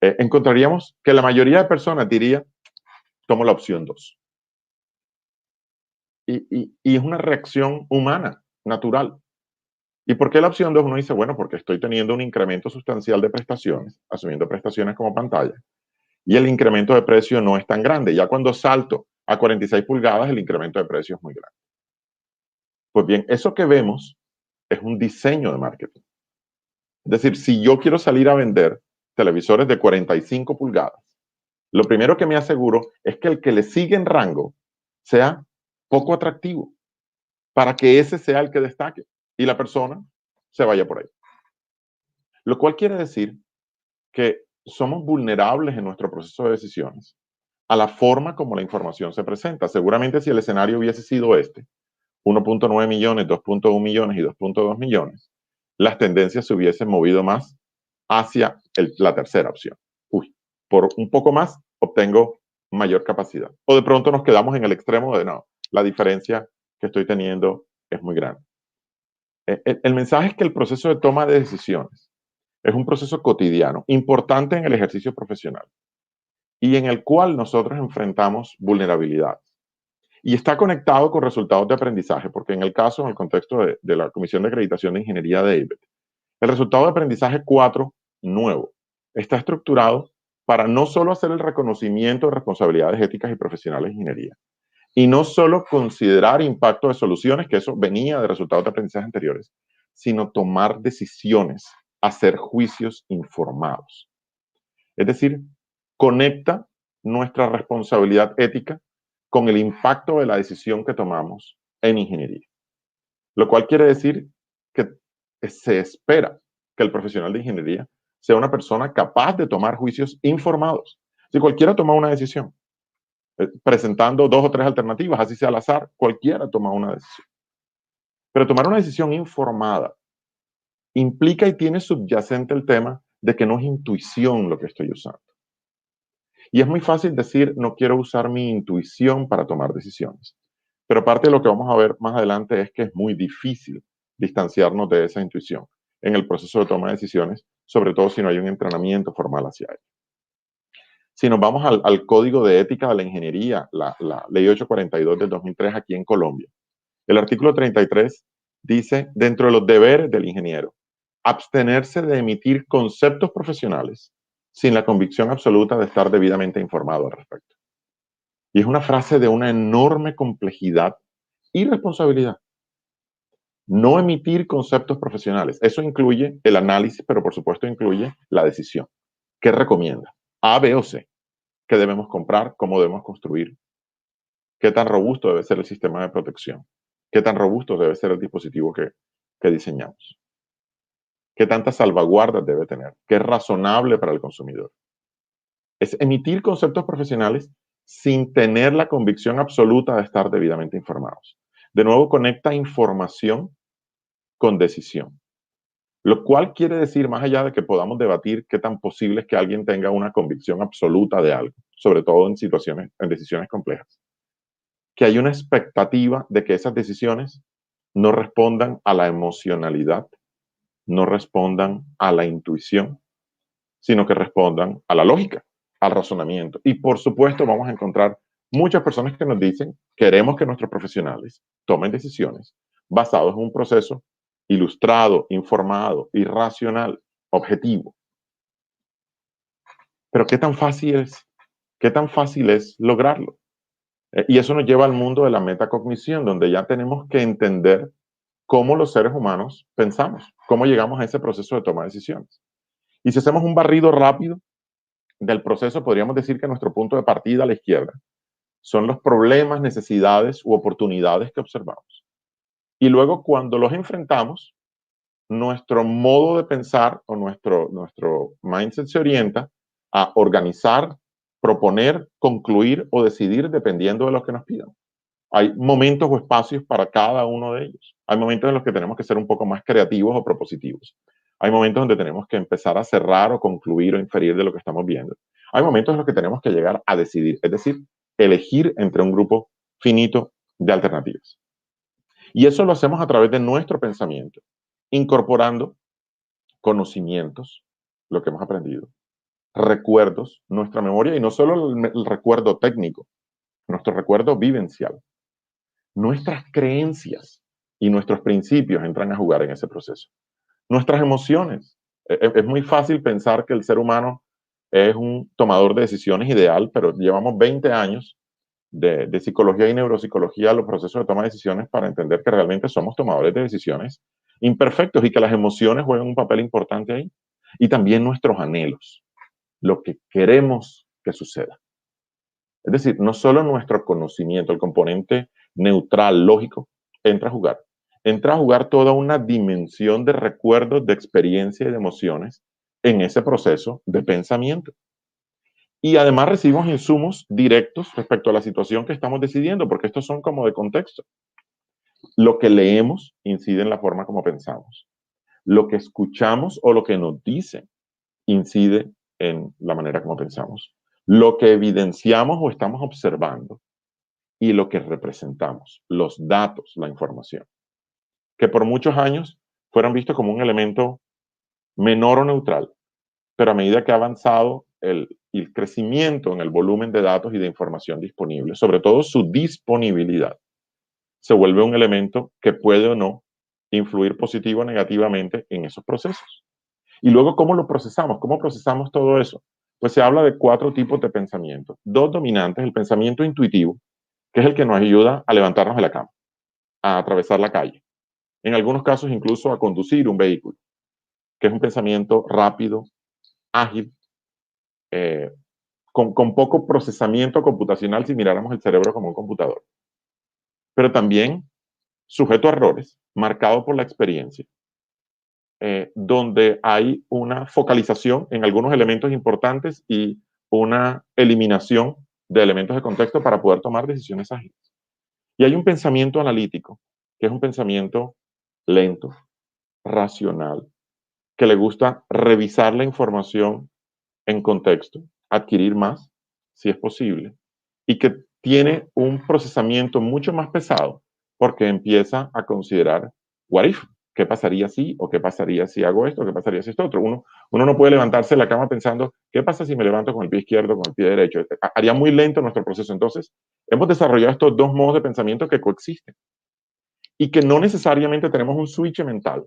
encontraríamos que la mayoría de personas diría, tomo la opción 2. Y es una reacción humana, natural. ¿Y por qué la opción 2? Uno dice, bueno, porque estoy teniendo un incremento sustancial de prestaciones, asumiendo prestaciones como pantalla, y el incremento de precio no es tan grande. Ya cuando salto a 46 pulgadas, el incremento de precio es muy grande. Pues bien, eso que vemos es un diseño de marketing. Es decir, si yo quiero salir a vender televisores de 45 pulgadas, lo primero que me aseguro es que el que le sigue en rango sea poco atractivo, para que ese sea el que destaque y la persona se vaya por ahí. Lo cual quiere decir que somos vulnerables en nuestro proceso de decisiones a la forma como la información se presenta. Seguramente si el escenario hubiese sido este, 1.9 millones, 2.1 millones y 2.2 millones, las tendencias se hubiesen movido más hacia la tercera opción. Uy, por un poco más obtengo mayor capacidad. O de pronto nos quedamos en el extremo de no, la diferencia que estoy teniendo es muy grande. El mensaje es que el proceso de toma de decisiones es un proceso cotidiano, importante en el ejercicio profesional y en el cual nosotros enfrentamos vulnerabilidades. Y está conectado con resultados de aprendizaje, porque en el caso, en el contexto de la Comisión de Acreditación de Ingeniería de ABET, el resultado de aprendizaje 4, nuevo, está estructurado para no solo hacer el reconocimiento de responsabilidades éticas y profesionales de ingeniería, y no solo considerar impacto de soluciones, que eso venía de resultados de aprendizaje anteriores, sino tomar decisiones, hacer juicios informados. Es decir, conecta nuestra responsabilidad ética con el impacto de la decisión que tomamos en ingeniería. Lo cual quiere decir que se espera que el profesional de ingeniería sea una persona capaz de tomar juicios informados. Si cualquiera toma una decisión, presentando 2 o 3 alternativas, así sea al azar, cualquiera toma una decisión. Pero tomar una decisión informada implica y tiene subyacente el tema de que no es intuición lo que estoy usando. Y es muy fácil decir, no quiero usar mi intuición para tomar decisiones. Pero parte de lo que vamos a ver más adelante es que es muy difícil distanciarnos de esa intuición en el proceso de toma de decisiones, sobre todo si no hay un entrenamiento formal hacia ello. Si nos vamos al Código de Ética de la Ingeniería, la Ley 842 del 2003 aquí en Colombia, el artículo 33 dice, dentro de los deberes del ingeniero, abstenerse de emitir conceptos profesionales sin la convicción absoluta de estar debidamente informado al respecto. Y es una frase de una enorme complejidad y responsabilidad. No emitir conceptos profesionales. Eso incluye el análisis, pero por supuesto incluye la decisión. ¿Qué recomienda? A, B o C. ¿Qué debemos comprar? ¿Cómo debemos construir? ¿Qué tan robusto debe ser el sistema de protección? ¿Qué tan robusto debe ser el dispositivo que diseñamos? ¿Qué tantas salvaguardas debe tener? ¿Qué es razonable para el consumidor? Es emitir conceptos profesionales sin tener la convicción absoluta de estar debidamente informados. De nuevo, conecta información con decisión. Lo cual quiere decir, más allá de que podamos debatir qué tan posible es que alguien tenga una convicción absoluta de algo, sobre todo en situaciones, en decisiones complejas, que hay una expectativa de que esas decisiones no respondan a la emocionalidad, no respondan a la intuición, sino que respondan a la lógica, al razonamiento. Y por supuesto vamos a encontrar muchas personas que nos dicen, queremos que nuestros profesionales tomen decisiones basados en un proceso ilustrado, informado, irracional, objetivo. Pero ¿qué tan fácil es? ¿Qué tan fácil es lograrlo? Y eso nos lleva al mundo de la metacognición, donde ya tenemos que entender cómo los seres humanos pensamos, cómo llegamos a ese proceso de toma de decisiones. Y si hacemos un barrido rápido del proceso, podríamos decir que nuestro punto de partida a la izquierda son los problemas, necesidades u oportunidades que observamos. Y luego, cuando los enfrentamos, nuestro modo de pensar o nuestro mindset se orienta a organizar, proponer, concluir o decidir dependiendo de lo que nos pidan. Hay momentos o espacios para cada uno de ellos. Hay momentos en los que tenemos que ser un poco más creativos o propositivos. Hay momentos donde tenemos que empezar a cerrar o concluir o inferir de lo que estamos viendo. Hay momentos en los que tenemos que llegar a decidir, es decir, elegir entre un grupo finito de alternativas. Y eso lo hacemos a través de nuestro pensamiento, incorporando conocimientos, lo que hemos aprendido, recuerdos, nuestra memoria, y no solo el recuerdo técnico, nuestro recuerdo vivencial. Nuestras creencias y nuestros principios entran a jugar en ese proceso. Nuestras emociones. Es muy fácil pensar que el ser humano es un tomador de decisiones ideal, pero llevamos 20 años de psicología y neuropsicología, los procesos de toma de decisiones, para entender que realmente somos tomadores de decisiones imperfectos y que las emociones juegan un papel importante ahí. Y también nuestros anhelos, lo que queremos que suceda. Es decir, no solo nuestro conocimiento, el componente neutral, lógico, entra a jugar toda una dimensión de recuerdos, de experiencia y de emociones en ese proceso de pensamiento. Y además recibimos insumos directos respecto a la situación que estamos decidiendo, porque estos son como de contexto. Lo que leemos incide en la forma como pensamos. Lo que escuchamos o lo que nos dicen incide en la manera como pensamos. Lo que evidenciamos o estamos observando y lo que representamos, los datos, la información, que por muchos años fueron vistos como un elemento menor o neutral, pero a medida que ha avanzado el crecimiento en el volumen de datos y de información disponible, sobre todo su disponibilidad, se vuelve un elemento que puede o no influir positivo o negativamente en esos procesos. Y luego, ¿cómo lo procesamos? ¿Cómo procesamos todo eso? Pues se habla de 4 tipos de pensamiento. 2 dominantes, el pensamiento intuitivo, que es el que nos ayuda a levantarnos de la cama, a atravesar la calle, en algunos casos incluso a conducir un vehículo, que es un pensamiento rápido, ágil, con poco procesamiento computacional si miráramos el cerebro como un computador. Pero también sujeto a errores, marcado por la experiencia, donde hay una focalización en algunos elementos importantes y una eliminación de elementos de contexto para poder tomar decisiones ágiles. Y hay un pensamiento analítico, que es un pensamiento lento, racional, que le gusta revisar la información en contexto, adquirir más, si es posible, y que tiene un procesamiento mucho más pesado porque empieza a considerar what if, qué pasaría si, o qué pasaría si hago esto, o qué pasaría si esto otro. Uno no puede levantarse de la cama pensando, ¿qué pasa si me levanto con el pie izquierdo o con el pie derecho? Haría muy lento nuestro proceso. Entonces, hemos desarrollado estos 2 modos de pensamiento que coexisten y que no necesariamente tenemos un switch mental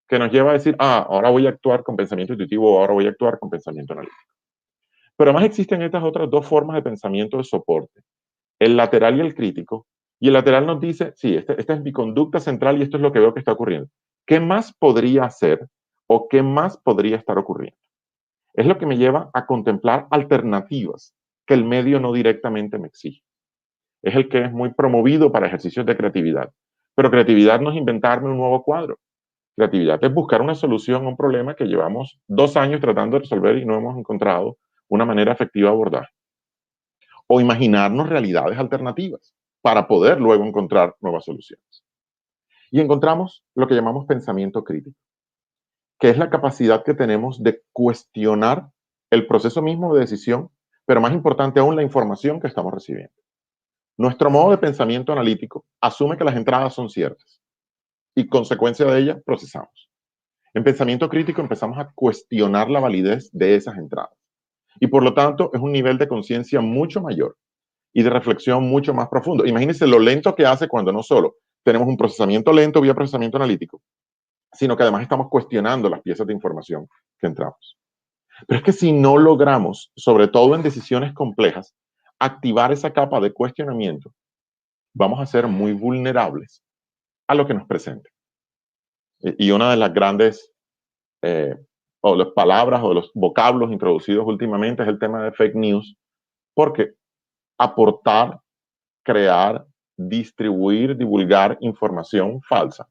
que nos lleva a decir, ahora voy a actuar con pensamiento intuitivo o ahora voy a actuar con pensamiento analítico. Pero además existen estas otras 2 formas de pensamiento de soporte, el lateral y el crítico. Y el lateral nos dice, sí, esta es mi conducta central y esto es lo que veo que está ocurriendo. ¿Qué más podría hacer o qué más podría estar ocurriendo? Es lo que me lleva a contemplar alternativas que el medio no directamente me exige. Es el que es muy promovido para ejercicios de creatividad. Pero creatividad no es inventarme un nuevo cuadro. Creatividad es buscar una solución a un problema que llevamos 2 años tratando de resolver y no hemos encontrado una manera efectiva de abordar. O imaginarnos realidades alternativas para poder luego encontrar nuevas soluciones. Y encontramos lo que llamamos pensamiento crítico, que es la capacidad que tenemos de cuestionar el proceso mismo de decisión, pero más importante aún, la información que estamos recibiendo. Nuestro modo de pensamiento analítico asume que las entradas son ciertas y, consecuencia de ellas, procesamos. En pensamiento crítico empezamos a cuestionar la validez de esas entradas. Y por lo tanto, es un nivel de conciencia mucho mayor y de reflexión mucho más profundo. Imagínense lo lento que hace cuando no solo tenemos un procesamiento lento vía procesamiento analítico, sino que además estamos cuestionando las piezas de información que entramos. Pero es que si no logramos, sobre todo en decisiones complejas, activar esa capa de cuestionamiento, vamos a ser muy vulnerables a lo que nos presente. Y una de las grandes o las palabras o los vocablos introducidos últimamente es el tema de fake news, porque aportar, crear, distribuir, divulgar información falsa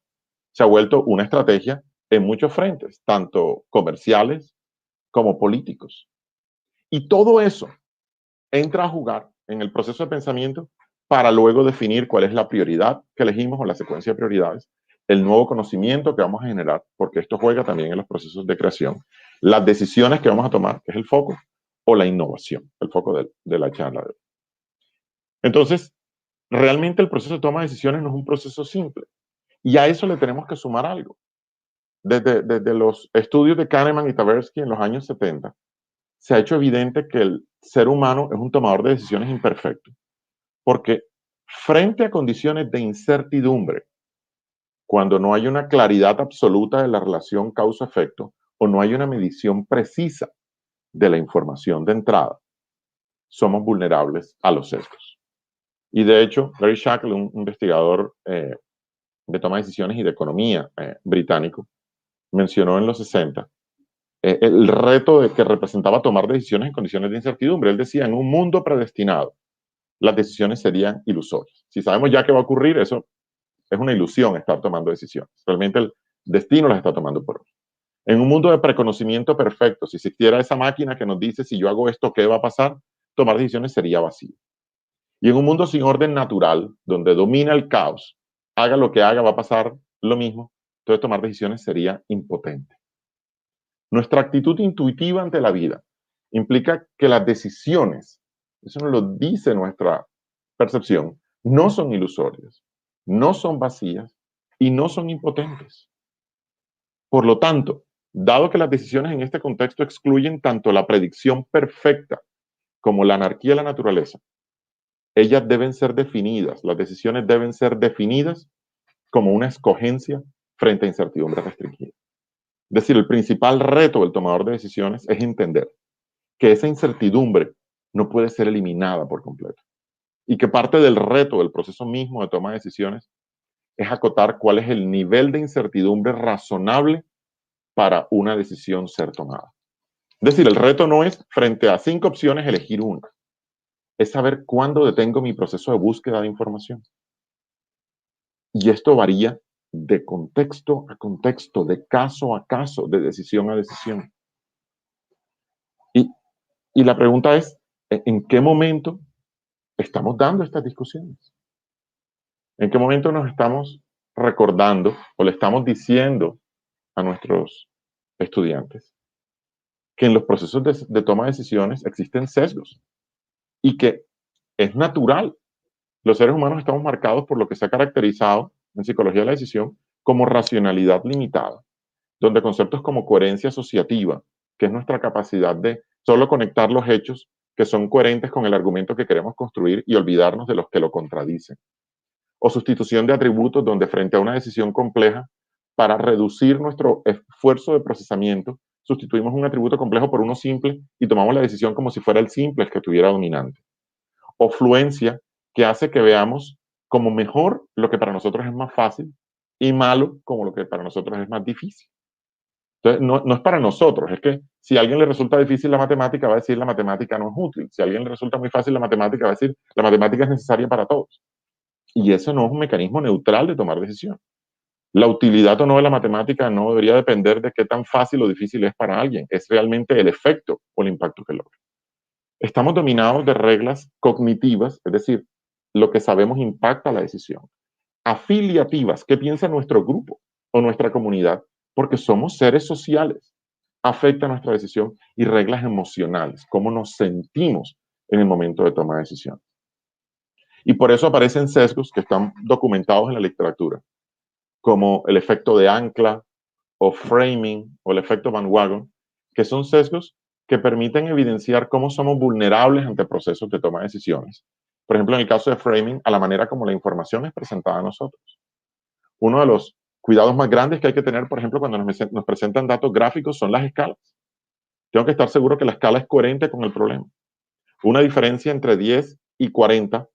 se ha vuelto una estrategia en muchos frentes, tanto comerciales como políticos. Y todo eso entra a jugar en el proceso de pensamiento para luego definir cuál es la prioridad que elegimos o la secuencia de prioridades, el nuevo conocimiento que vamos a generar, porque esto juega también en los procesos de creación, las decisiones que vamos a tomar, que es el foco, o la innovación, el foco de la charla de hoy. Entonces, realmente el proceso de toma de decisiones no es un proceso simple. Y a eso le tenemos que sumar algo. Desde los estudios de Kahneman y Tversky en los años 70, se ha hecho evidente que el ser humano es un tomador de decisiones imperfecto, porque frente a condiciones de incertidumbre, cuando no hay una claridad absoluta de la relación causa-efecto o no hay una medición precisa de la información de entrada, somos vulnerables a los sesgos. Y de hecho, Gary Shackle, un investigador de toma de decisiones y de economía británico, mencionó en los 60 el reto de que representaba tomar decisiones en condiciones de incertidumbre. Él decía, en un mundo predestinado, las decisiones serían ilusorias. Si sabemos ya qué va a ocurrir, eso es una ilusión estar tomando decisiones. Realmente el destino las está tomando por hoy. En un mundo de preconocimiento perfecto, si existiera esa máquina que nos dice si yo hago esto, ¿qué va a pasar? Tomar decisiones sería vacío. Y en un mundo sin orden natural, donde domina el caos, haga lo que haga, va a pasar lo mismo. Entonces tomar decisiones sería impotente. Nuestra actitud intuitiva ante la vida implica que las decisiones, eso nos lo dice nuestra percepción, no son ilusorias, no son vacías y no son impotentes. Por lo tanto, dado que las decisiones en este contexto excluyen tanto la predicción perfecta como la anarquía de la naturaleza, ellas deben ser definidas, las decisiones deben ser definidas como una escogencia frente a incertidumbre restringida. Es decir, el principal reto del tomador de decisiones es entender que esa incertidumbre no puede ser eliminada por completo y que parte del reto del proceso mismo de toma de decisiones es acotar cuál es el nivel de incertidumbre razonable para una decisión ser tomada. Es decir, el reto no es frente a 5 opciones elegir una, es saber cuándo detengo mi proceso de búsqueda de información. Y esto varía de contexto a contexto, de caso a caso, de decisión a decisión. Y la pregunta es, ¿en qué momento estamos dando estas discusiones? ¿En qué momento nos estamos recordando o le estamos diciendo a nuestros estudiantes que en los procesos de toma de decisiones existen sesgos y que es natural? Los seres humanos estamos marcados por lo que se ha caracterizado en psicología de la decisión como racionalidad limitada, donde conceptos como coherencia asociativa, que es nuestra capacidad de solo conectar los hechos que son coherentes con el argumento que queremos construir y olvidarnos de los que lo contradicen. O sustitución de atributos, donde frente a una decisión compleja, para reducir nuestro esfuerzo de procesamiento, sustituimos un atributo complejo por uno simple y tomamos la decisión como si fuera el simple el que estuviera dominante. O fluencia, que hace que veamos como mejor lo que para nosotros es más fácil y malo como lo que para nosotros es más difícil. Entonces, no es para nosotros, es que si a alguien le resulta difícil la matemática, va a decir la matemática no es útil. Si a alguien le resulta muy fácil la matemática, va a decir la matemática es necesaria para todos. Y eso no es un mecanismo neutral de tomar decisiones. La utilidad o no de la matemática no debería depender de qué tan fácil o difícil es para alguien. Es realmente el efecto o el impacto que logra. Estamos dominados de reglas cognitivas, es decir, lo que sabemos impacta la decisión. Afiliativas, ¿qué piensa nuestro grupo o nuestra comunidad? Porque somos seres sociales, afecta nuestra decisión, y reglas emocionales, cómo nos sentimos en el momento de tomar decisión. Y por eso aparecen sesgos que están documentados en la literatura, como el efecto de ancla o framing o el efecto bandwagon, que son sesgos que permiten evidenciar cómo somos vulnerables ante procesos de toma de decisiones. Por ejemplo, en el caso de framing, a la manera como la información es presentada a nosotros. Uno de los cuidados más grandes que hay que tener, por ejemplo, cuando nos presentan datos gráficos, son las escalas. Tengo que estar seguro que la escala es coherente con el problema. Una diferencia entre 10 y 40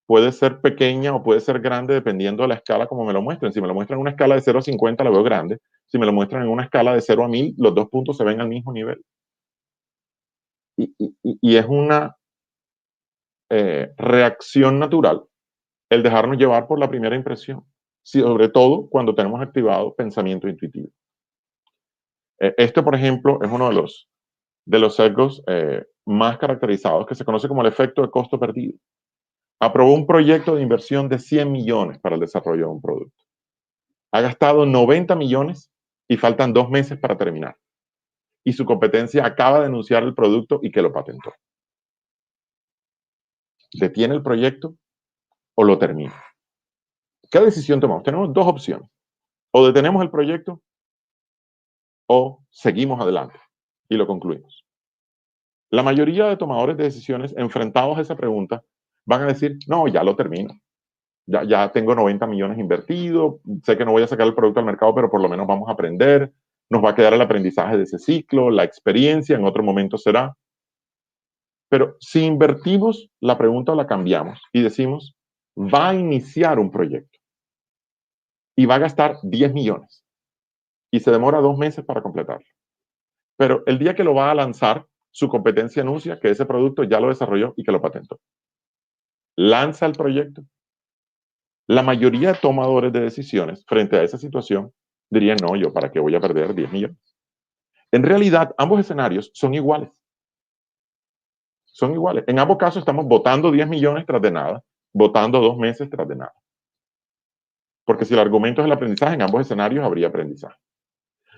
puede ser pequeña o puede ser grande dependiendo de la escala como me lo muestren. Si me lo muestran en una escala de 0 a 50, la veo grande. Si me lo muestran en una escala de 0 a 1000, los dos puntos se ven al mismo nivel. Y es una reacción natural el dejarnos llevar por la primera impresión, sobre todo cuando tenemos activado pensamiento intuitivo. Esto, por ejemplo, es uno de los sesgos más caracterizados, que se conoce como el efecto de costo perdido. Aprobó un proyecto de inversión de 100 millones para el desarrollo de un producto. Ha gastado 90 millones y faltan 2 meses para terminar. Y su competencia acaba de anunciar el producto y que lo patentó. ¿Detiene el proyecto o lo termina? ¿Qué decisión tomamos? Tenemos 2 opciones. O detenemos el proyecto o seguimos adelante y lo concluimos. La mayoría de tomadores de decisiones enfrentados a esa pregunta van a decir, no, ya lo termino. Ya tengo 90 millones invertidos, sé que no voy a sacar el producto al mercado, pero por lo menos vamos a aprender, nos va a quedar el aprendizaje de ese ciclo, la experiencia, en otro momento será. Pero si invertimos, la pregunta la cambiamos y decimos, va a iniciar un proyecto y va a gastar 10 millones y se demora 2 meses para completarlo. Pero el día que lo va a lanzar, su competencia anuncia que ese producto ya lo desarrolló y que lo patentó. Lanza el proyecto. La mayoría de tomadores de decisiones frente a esa situación dirían, no, yo para qué voy a perder 10 millones. En realidad, ambos escenarios son iguales. Son iguales. En ambos casos estamos votando 10 millones tras de nada, votando 2 meses tras de nada. porque si el argumento es el aprendizaje, en ambos escenarios habría aprendizaje.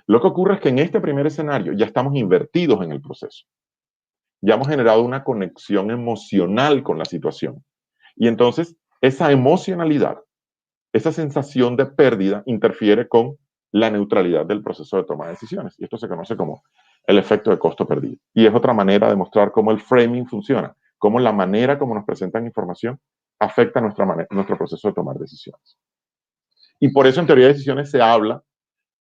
Lo que ocurre es que en este primer escenario ya estamos invertidos en el proceso. Ya hemos generado una conexión emocional con la situación. Y entonces esa emocionalidad, esa sensación de pérdida interfiere con la neutralidad del proceso de toma de decisiones. Y esto se conoce como el efecto de costo perdido. Y es otra manera de mostrar cómo el framing funciona, cómo la manera como nos presentan información afecta nuestro proceso de tomar decisiones. Y por eso en teoría de decisiones se habla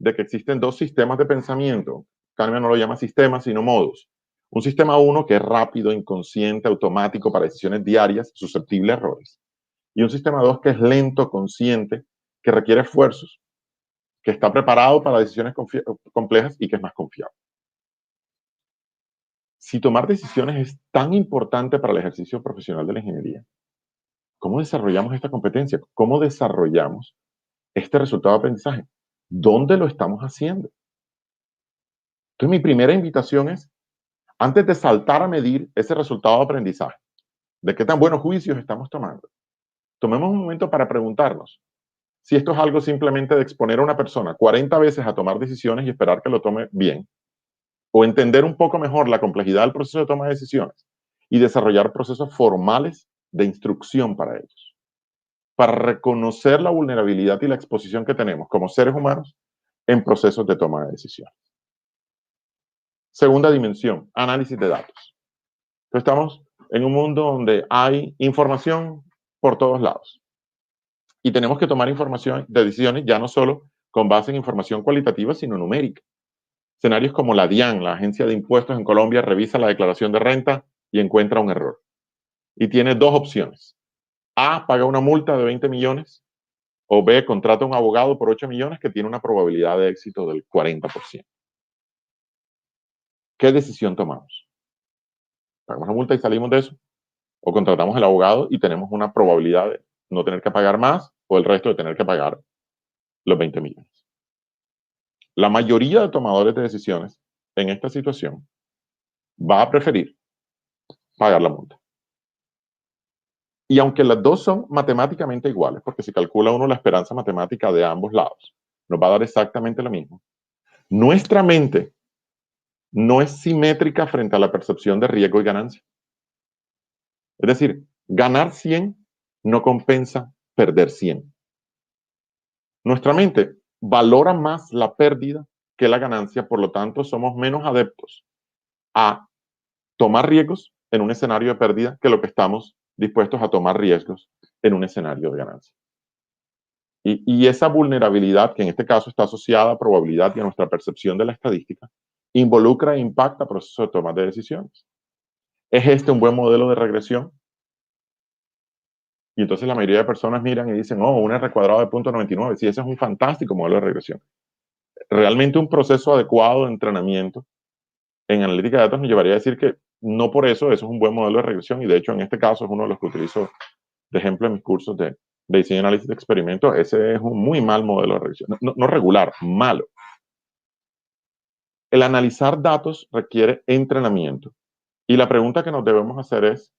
de que existen dos sistemas de pensamiento. Kahneman no lo llama sistemas, sino modos. Un sistema 1 que es rápido, inconsciente, automático para decisiones diarias, susceptible a errores. Y un sistema 2 que es lento, consciente, que requiere esfuerzos, que está preparado para decisiones complejas y que es más confiable. Si tomar decisiones es tan importante para el ejercicio profesional de la ingeniería, ¿cómo desarrollamos esta competencia? ¿Cómo desarrollamos este resultado de aprendizaje? ¿Dónde lo estamos haciendo? Entonces, mi primera invitación es, antes de saltar a medir ese resultado de aprendizaje, de qué tan buenos juicios estamos tomando, tomemos un momento para preguntarnos si esto es algo simplemente de exponer a una persona 40 veces a tomar decisiones y esperar que lo tome bien, o entender un poco mejor la complejidad del proceso de toma de decisiones y desarrollar procesos formales de instrucción para ellos, para reconocer la vulnerabilidad y la exposición que tenemos como seres humanos en procesos de toma de decisiones. Segunda dimensión, análisis de datos. Entonces estamos en un mundo donde hay información por todos lados. Y tenemos que tomar información de decisiones ya no solo con base en información cualitativa, sino numérica. Escenarios como la DIAN, la Agencia de Impuestos en Colombia, revisa la declaración de renta y encuentra un error. Y tiene dos opciones. A, paga una multa de 20 millones, o B, contrata a un abogado por 8 millones que tiene una probabilidad de éxito del 40%. ¿Qué decisión tomamos? ¿Pagamos la multa y salimos de eso? ¿O contratamos al abogado y tenemos una probabilidad de no tener que pagar más o el resto de tener que pagar los 20 millones? La mayoría de tomadores de decisiones en esta situación va a preferir pagar la multa. Y aunque las dos son matemáticamente iguales, porque si calcula uno la esperanza matemática de ambos lados, nos va a dar exactamente lo mismo, nuestra mente no es simétrica frente a la percepción de riesgo y ganancia. Es decir, ganar 100 no compensa perder 100. Nuestra mente valora más la pérdida que la ganancia, por lo tanto somos menos adeptos a tomar riesgos en un escenario de pérdida que lo que estamos dispuestos a tomar riesgos en un escenario de ganancia. Y esa vulnerabilidad, que en este caso está asociada a probabilidad y a nuestra percepción de la estadística, involucra e impacta el proceso de toma de decisiones. ¿Es este un buen modelo de regresión? Y entonces la mayoría de personas miran y dicen, oh, un R cuadrado de 0.99. Sí, ese es un fantástico modelo de regresión. Realmente un proceso adecuado de entrenamiento en analítica de datos nos llevaría a decir que no por eso es un buen modelo de regresión, y de hecho en este caso es uno de los que utilizo de ejemplo en mis cursos de diseño y análisis de experimentos. Ese es un muy mal modelo de regresión, no regular, malo. El analizar datos requiere entrenamiento, y la pregunta que nos debemos hacer es,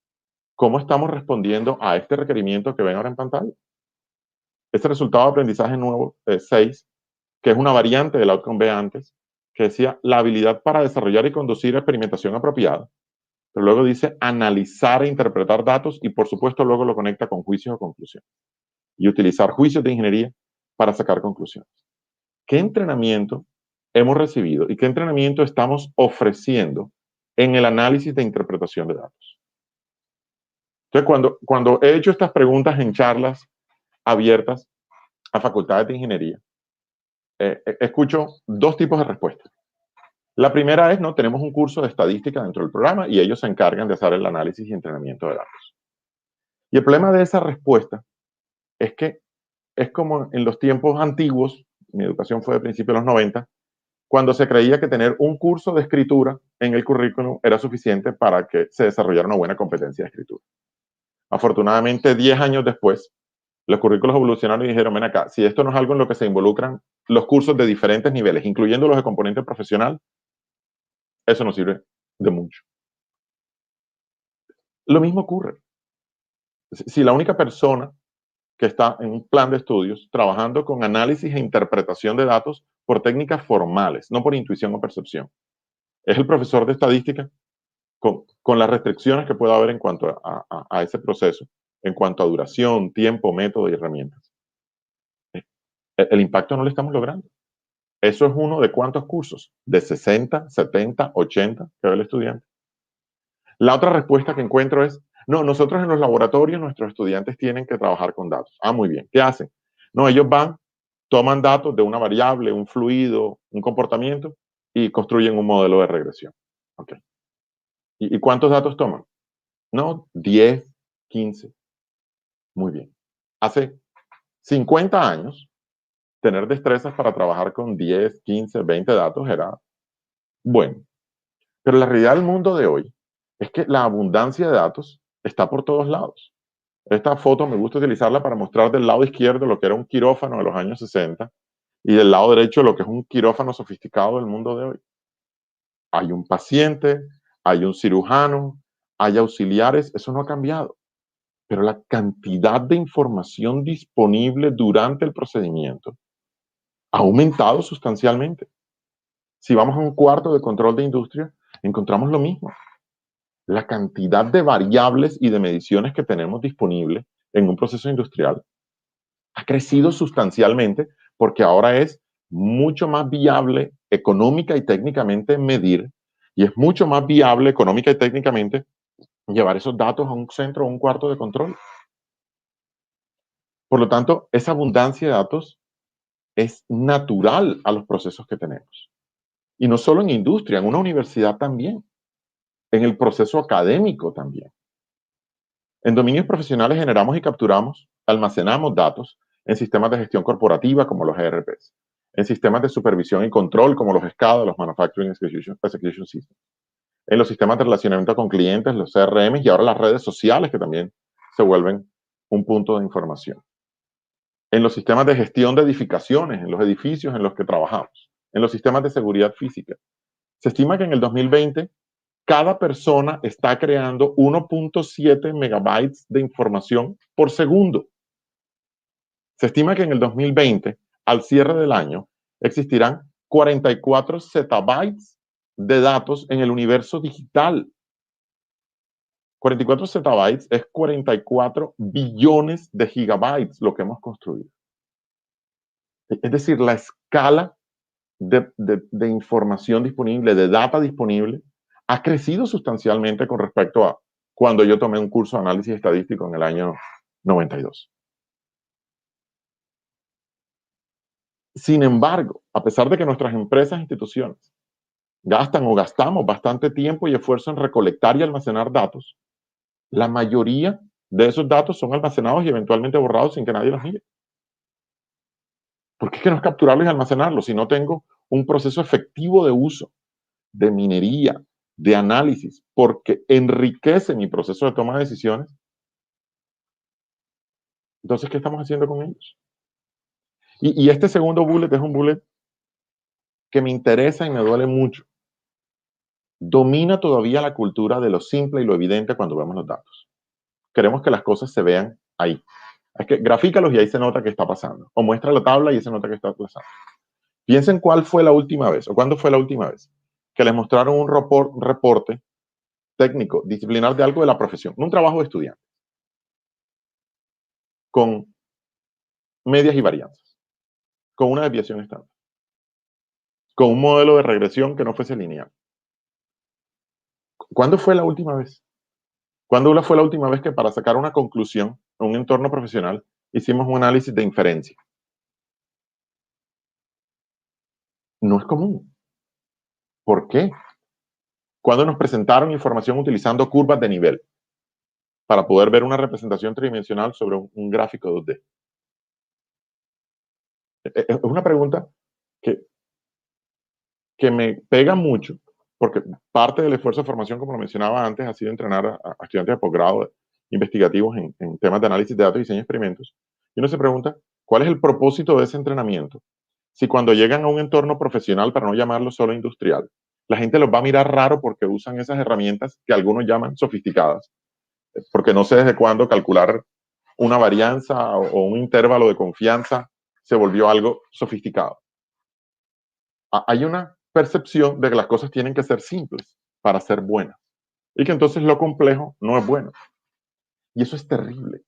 ¿cómo estamos respondiendo a este requerimiento que ven ahora en pantalla? Este resultado de aprendizaje nuevo 6, que es una variante del outcome B antes, que decía la habilidad para desarrollar y conducir experimentación apropiada, pero luego dice analizar e interpretar datos, y por supuesto luego lo conecta con juicios o conclusiones, y utilizar juicios de ingeniería para sacar conclusiones. ¿Qué entrenamiento hemos recibido y qué entrenamiento estamos ofreciendo en el análisis de interpretación de datos? Entonces, cuando he hecho estas preguntas en charlas abiertas a facultades de ingeniería, escucho dos tipos de respuestas. La primera es, no, tenemos un curso de estadística dentro del programa y ellos se encargan de hacer el análisis y entrenamiento de datos. Y el problema de esa respuesta es que es como en los tiempos antiguos, mi educación fue de principios de los 90, cuando se creía que tener un curso de escritura en el currículum era suficiente para que se desarrollara una buena competencia de escritura. Afortunadamente, 10 años después, los currículos evolucionaron y dijeron, ven acá, si esto no es algo en lo que se involucran los cursos de diferentes niveles, incluyendo los de componente profesional, eso no sirve de mucho. Lo mismo ocurre. Si la única persona que está en un plan de estudios trabajando con análisis e interpretación de datos por técnicas formales, no por intuición o percepción. Es el profesor de estadística con las restricciones que pueda haber en cuanto a ese proceso, en cuanto a duración, tiempo, método y herramientas. El impacto no lo estamos logrando. Eso es uno de cuántos cursos, de 60, 70, 80 que ve el estudiante. La otra respuesta que encuentro es, no, nosotros en los laboratorios nuestros estudiantes tienen que trabajar con datos. Ah, muy bien. ¿Qué hacen? No, ellos van, toman datos de una variable, un fluido, un comportamiento y construyen un modelo de regresión. Okay. ¿Y cuántos datos toman? No, 10, 15. Muy bien. Hace 50 años, tener destrezas para trabajar con 10, 15, 20 datos era bueno. Pero la realidad del mundo de hoy es que la abundancia de datos está por todos lados. Esta foto me gusta utilizarla para mostrar del lado izquierdo lo que era un quirófano de los años 60 y del lado derecho lo que es un quirófano sofisticado del mundo de hoy. Hay un paciente, hay un cirujano, hay auxiliares, eso no ha cambiado. Pero la cantidad de información disponible durante el procedimiento ha aumentado sustancialmente. Si vamos a un cuarto de control de industria, encontramos lo mismo. La cantidad de variables y de mediciones que tenemos disponible en un proceso industrial ha crecido sustancialmente porque ahora es mucho más viable económica y técnicamente medir y es mucho más viable económica y técnicamente llevar esos datos a un centro o un cuarto de control. Por lo tanto, esa abundancia de datos es natural a los procesos que tenemos. Y no solo en industria, en una universidad también, en el proceso académico también. En dominios profesionales generamos y capturamos, almacenamos datos en sistemas de gestión corporativa como los ERPs, en sistemas de supervisión y control como los SCADA, los Manufacturing Execution Systems, en los sistemas de relacionamiento con clientes, los CRM y ahora las redes sociales que también se vuelven un punto de información. En los sistemas de gestión de edificaciones, en los edificios en los que trabajamos, en los sistemas de seguridad física. Se estima que en el 2020 cada persona está creando 1.7 megabytes de información por segundo. Se estima que en el 2020, al cierre del año, existirán 44 zettabytes de datos en el universo digital. 44 zettabytes es 44 billones de gigabytes lo que hemos construido. Es decir, la escala de información disponible, de data disponible, ha crecido sustancialmente con respecto a cuando yo tomé un curso de análisis estadístico en el año 92. Sin embargo, a pesar de que nuestras empresas e instituciones gastan o gastamos bastante tiempo y esfuerzo en recolectar y almacenar datos, la mayoría de esos datos son almacenados y eventualmente borrados sin que nadie los mire. ¿Por qué es que no es capturarlos y almacenarlos si no tengo un proceso efectivo de uso, de minería, de análisis, porque enriquece mi proceso de toma de decisiones? Entonces, ¿qué estamos haciendo con ellos? Y este segundo bullet es un bullet que me interesa y me duele mucho. Domina todavía la cultura de lo simple y lo evidente cuando vemos los datos. Queremos que las cosas se vean ahí. Es que grafícalos y ahí se nota que está pasando. O muestra la tabla y ahí se nota que está pasando. Piensen cuál fue la última vez o cuándo fue la última vez que les mostraron un reporte técnico, disciplinar de algo de la profesión, un trabajo de estudiante, con medias y varianzas, con una desviación estándar, con un modelo de regresión que no fuese lineal. ¿Cuándo fue la última vez? ¿Cuándo fue la última vez que para sacar una conclusión en un entorno profesional hicimos un análisis de inferencia? No es común. ¿Por qué? Cuando nos presentaron información utilizando curvas de nivel para poder ver una representación tridimensional sobre un gráfico 2D. Es una pregunta que me pega mucho, porque parte del esfuerzo de formación, como lo mencionaba antes, ha sido entrenar a estudiantes de posgrado investigativos en temas de análisis de datos y diseño de experimentos. Y uno se pregunta, ¿cuál es el propósito de ese entrenamiento? Si cuando llegan a un entorno profesional, para no llamarlo solo industrial, la gente los va a mirar raro porque usan esas herramientas que algunos llaman sofisticadas, porque no sé desde cuándo calcular una varianza o un intervalo de confianza se volvió algo sofisticado. Hay una percepción de que las cosas tienen que ser simples para ser buenas y que entonces lo complejo no es bueno. Y eso es terrible,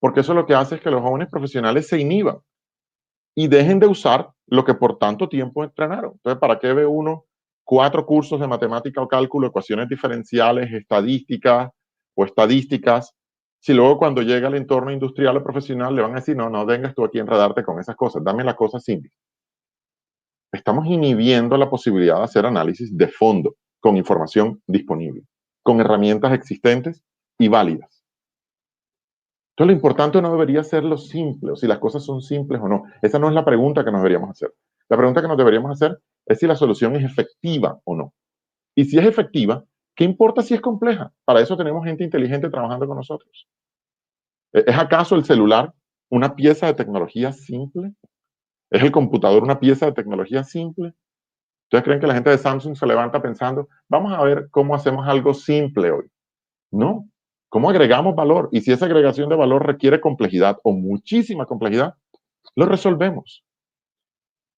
porque eso lo que hace es que los jóvenes profesionales se inhiban y dejen de usar lo que por tanto tiempo entrenaron. Entonces, ¿para qué ve uno 4 cursos de matemática o cálculo, ecuaciones diferenciales, estadísticas o estadísticas, si luego cuando llega al entorno industrial o profesional le van a decir, no, no vengas tú aquí a enredarte con esas cosas, dame las cosas simples? Estamos inhibiendo la posibilidad de hacer análisis de fondo con información disponible, con herramientas existentes y válidas. Entonces, lo importante no debería ser lo simple, o si las cosas son simples o no. Esa no es la pregunta que nos deberíamos hacer. La pregunta que nos deberíamos hacer es si la solución es efectiva o no. Y si es efectiva, ¿qué importa si es compleja? Para eso tenemos gente inteligente trabajando con nosotros. ¿Es acaso el celular una pieza de tecnología simple? ¿Es el computador una pieza de tecnología simple? ¿Ustedes creen que la gente de Samsung se levanta pensando, vamos a ver cómo hacemos algo simple hoy? No. ¿Cómo agregamos valor? Y si esa agregación de valor requiere complejidad o muchísima complejidad, lo resolvemos.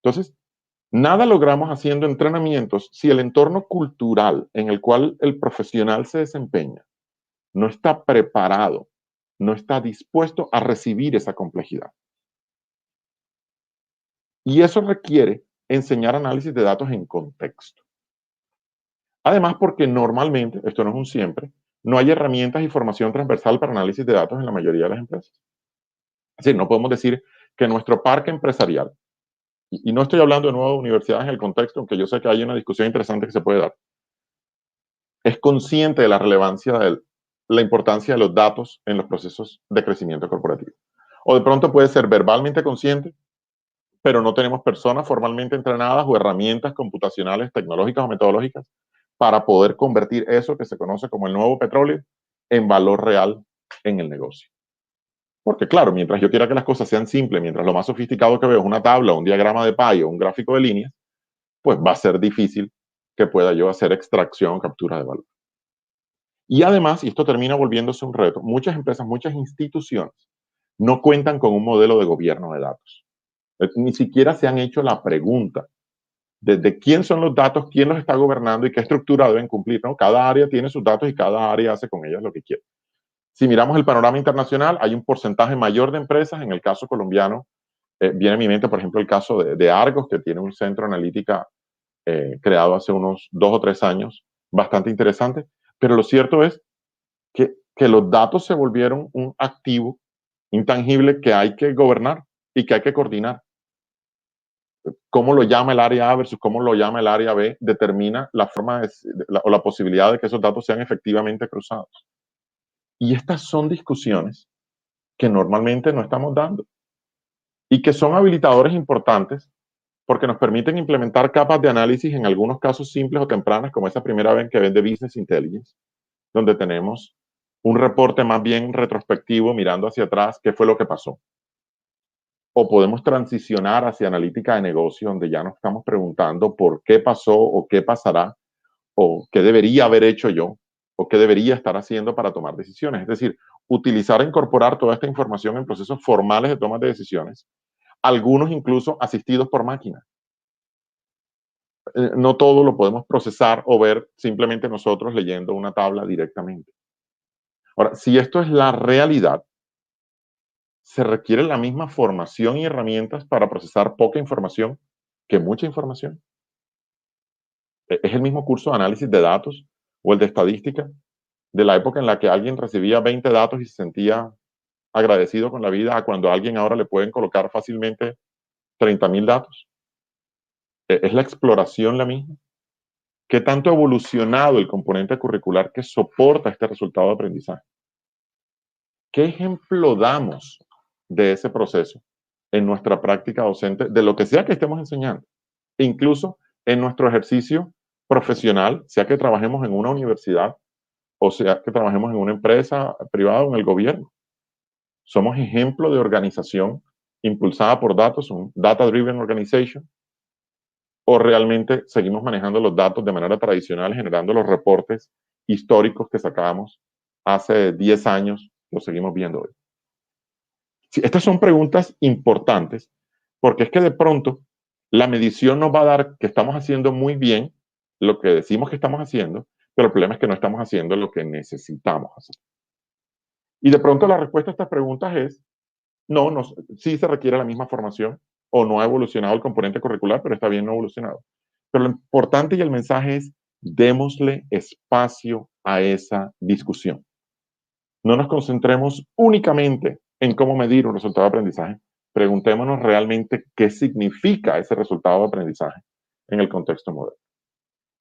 Entonces, nada logramos haciendo entrenamientos si el entorno cultural en el cual el profesional se desempeña no está preparado, no está dispuesto a recibir esa complejidad. Y eso requiere enseñar análisis de datos en contexto. Además, porque normalmente, esto no es un siempre, no hay herramientas y formación transversal para análisis de datos en la mayoría de las empresas. Es decir, no podemos decir que nuestro parque empresarial, y no estoy hablando de nuevo de universidades en el contexto, aunque yo sé que hay una discusión interesante que se puede dar, es consciente de la relevancia, de la importancia de los datos en los procesos de crecimiento corporativo. O de pronto puede ser verbalmente consciente, pero no tenemos personas formalmente entrenadas o herramientas computacionales, tecnológicas o metodológicas para poder convertir eso que se conoce como el nuevo petróleo en valor real en el negocio. Porque claro, mientras yo quiera que las cosas sean simples, mientras lo más sofisticado que veo es una tabla, un diagrama de pie o un gráfico de líneas, pues va a ser difícil que pueda yo hacer extracción o captura de valor. Y además, y esto termina volviéndose un reto, muchas empresas, muchas instituciones no cuentan con un modelo de gobierno de datos. Ni siquiera se han hecho la pregunta de quién son los datos, quién los está gobernando y qué estructura deben cumplir, ¿no? Cada área tiene sus datos y cada área hace con ellos lo que quiere. Si miramos el panorama internacional, hay un porcentaje mayor de empresas. En el caso colombiano, viene a mi mente, por ejemplo, el caso de Argos, que tiene un centro analítica creado hace unos 2 o 3 años, bastante interesante. Pero lo cierto es que los datos se volvieron un activo intangible que hay que gobernar y que hay que coordinar. Cómo lo llama el área A versus cómo lo llama el área B determina la forma o la posibilidad de que esos datos sean efectivamente cruzados. Y estas son discusiones que normalmente no estamos dando y que son habilitadores importantes porque nos permiten implementar capas de análisis en algunos casos simples o tempranas, como esa primera vez que ven de Business Intelligence, donde tenemos un reporte más bien retrospectivo mirando hacia atrás qué fue lo que pasó. O podemos transicionar hacia analítica de negocio, donde ya nos estamos preguntando por qué pasó o qué pasará, o qué debería haber hecho yo, o qué debería estar haciendo para tomar decisiones. Es decir, utilizar e incorporar toda esta información en procesos formales de toma de decisiones, algunos incluso asistidos por máquina. No todo lo podemos procesar o ver simplemente nosotros leyendo una tabla directamente. Ahora, si esto es la realidad, se requiere la misma formación y herramientas para procesar poca información que mucha información. Es el mismo curso de análisis de datos o el de estadística de la época en la que alguien recibía 20 datos y se sentía agradecido con la vida a cuando a alguien ahora le pueden colocar fácilmente 30.000 datos. Es la exploración la misma. ¿Qué tanto ha evolucionado el componente curricular que soporta este resultado de aprendizaje? ¿Qué ejemplo damos de ese proceso en nuestra práctica docente, de lo que sea que estemos enseñando? E incluso en nuestro ejercicio profesional, sea que trabajemos en una universidad o sea que trabajemos en una empresa privada o en el gobierno. Somos ejemplo de organización impulsada por datos, un data-driven organization, o realmente seguimos manejando los datos de manera tradicional, generando los reportes históricos que sacábamos hace 10 años, los seguimos viendo hoy. Sí, estas son preguntas importantes porque es que de pronto la medición nos va a dar que estamos haciendo muy bien lo que decimos que estamos haciendo, pero el problema es que no estamos haciendo lo que necesitamos hacer. Y de pronto la respuesta a estas preguntas es, no, sí se requiere la misma formación o no ha evolucionado el componente curricular, pero está bien no evolucionado. Pero lo importante y el mensaje es, démosle espacio a esa discusión. No nos concentremos únicamente en cómo medir un resultado de aprendizaje. Preguntémonos realmente qué significa ese resultado de aprendizaje en el contexto moderno.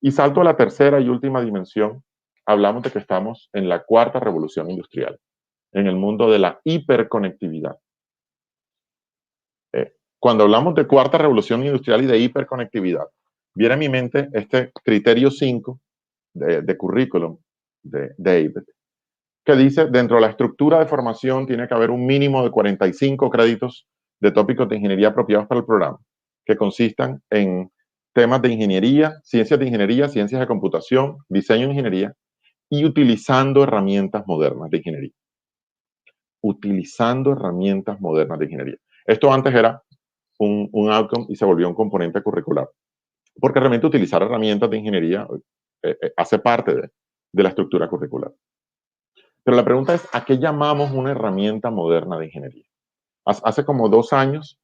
Y salto a la tercera y última dimensión. Hablamos de que estamos en la cuarta revolución industrial, en el mundo de la hiperconectividad. Cuando hablamos de cuarta revolución industrial y de hiperconectividad, viene a mi mente este criterio 5 de currículum de David, que dice, dentro de la estructura de formación tiene que haber un mínimo de 45 créditos de tópicos de ingeniería apropiados para el programa, que consistan en temas de ingeniería, ciencias de computación, diseño de ingeniería y utilizando herramientas modernas de ingeniería. Utilizando herramientas modernas de ingeniería. Esto antes era un outcome y se volvió un componente curricular. Porque realmente utilizar herramientas de ingeniería hace parte de la estructura curricular. Pero la pregunta es, ¿a qué llamamos una herramienta moderna de ingeniería? Hace como 2 años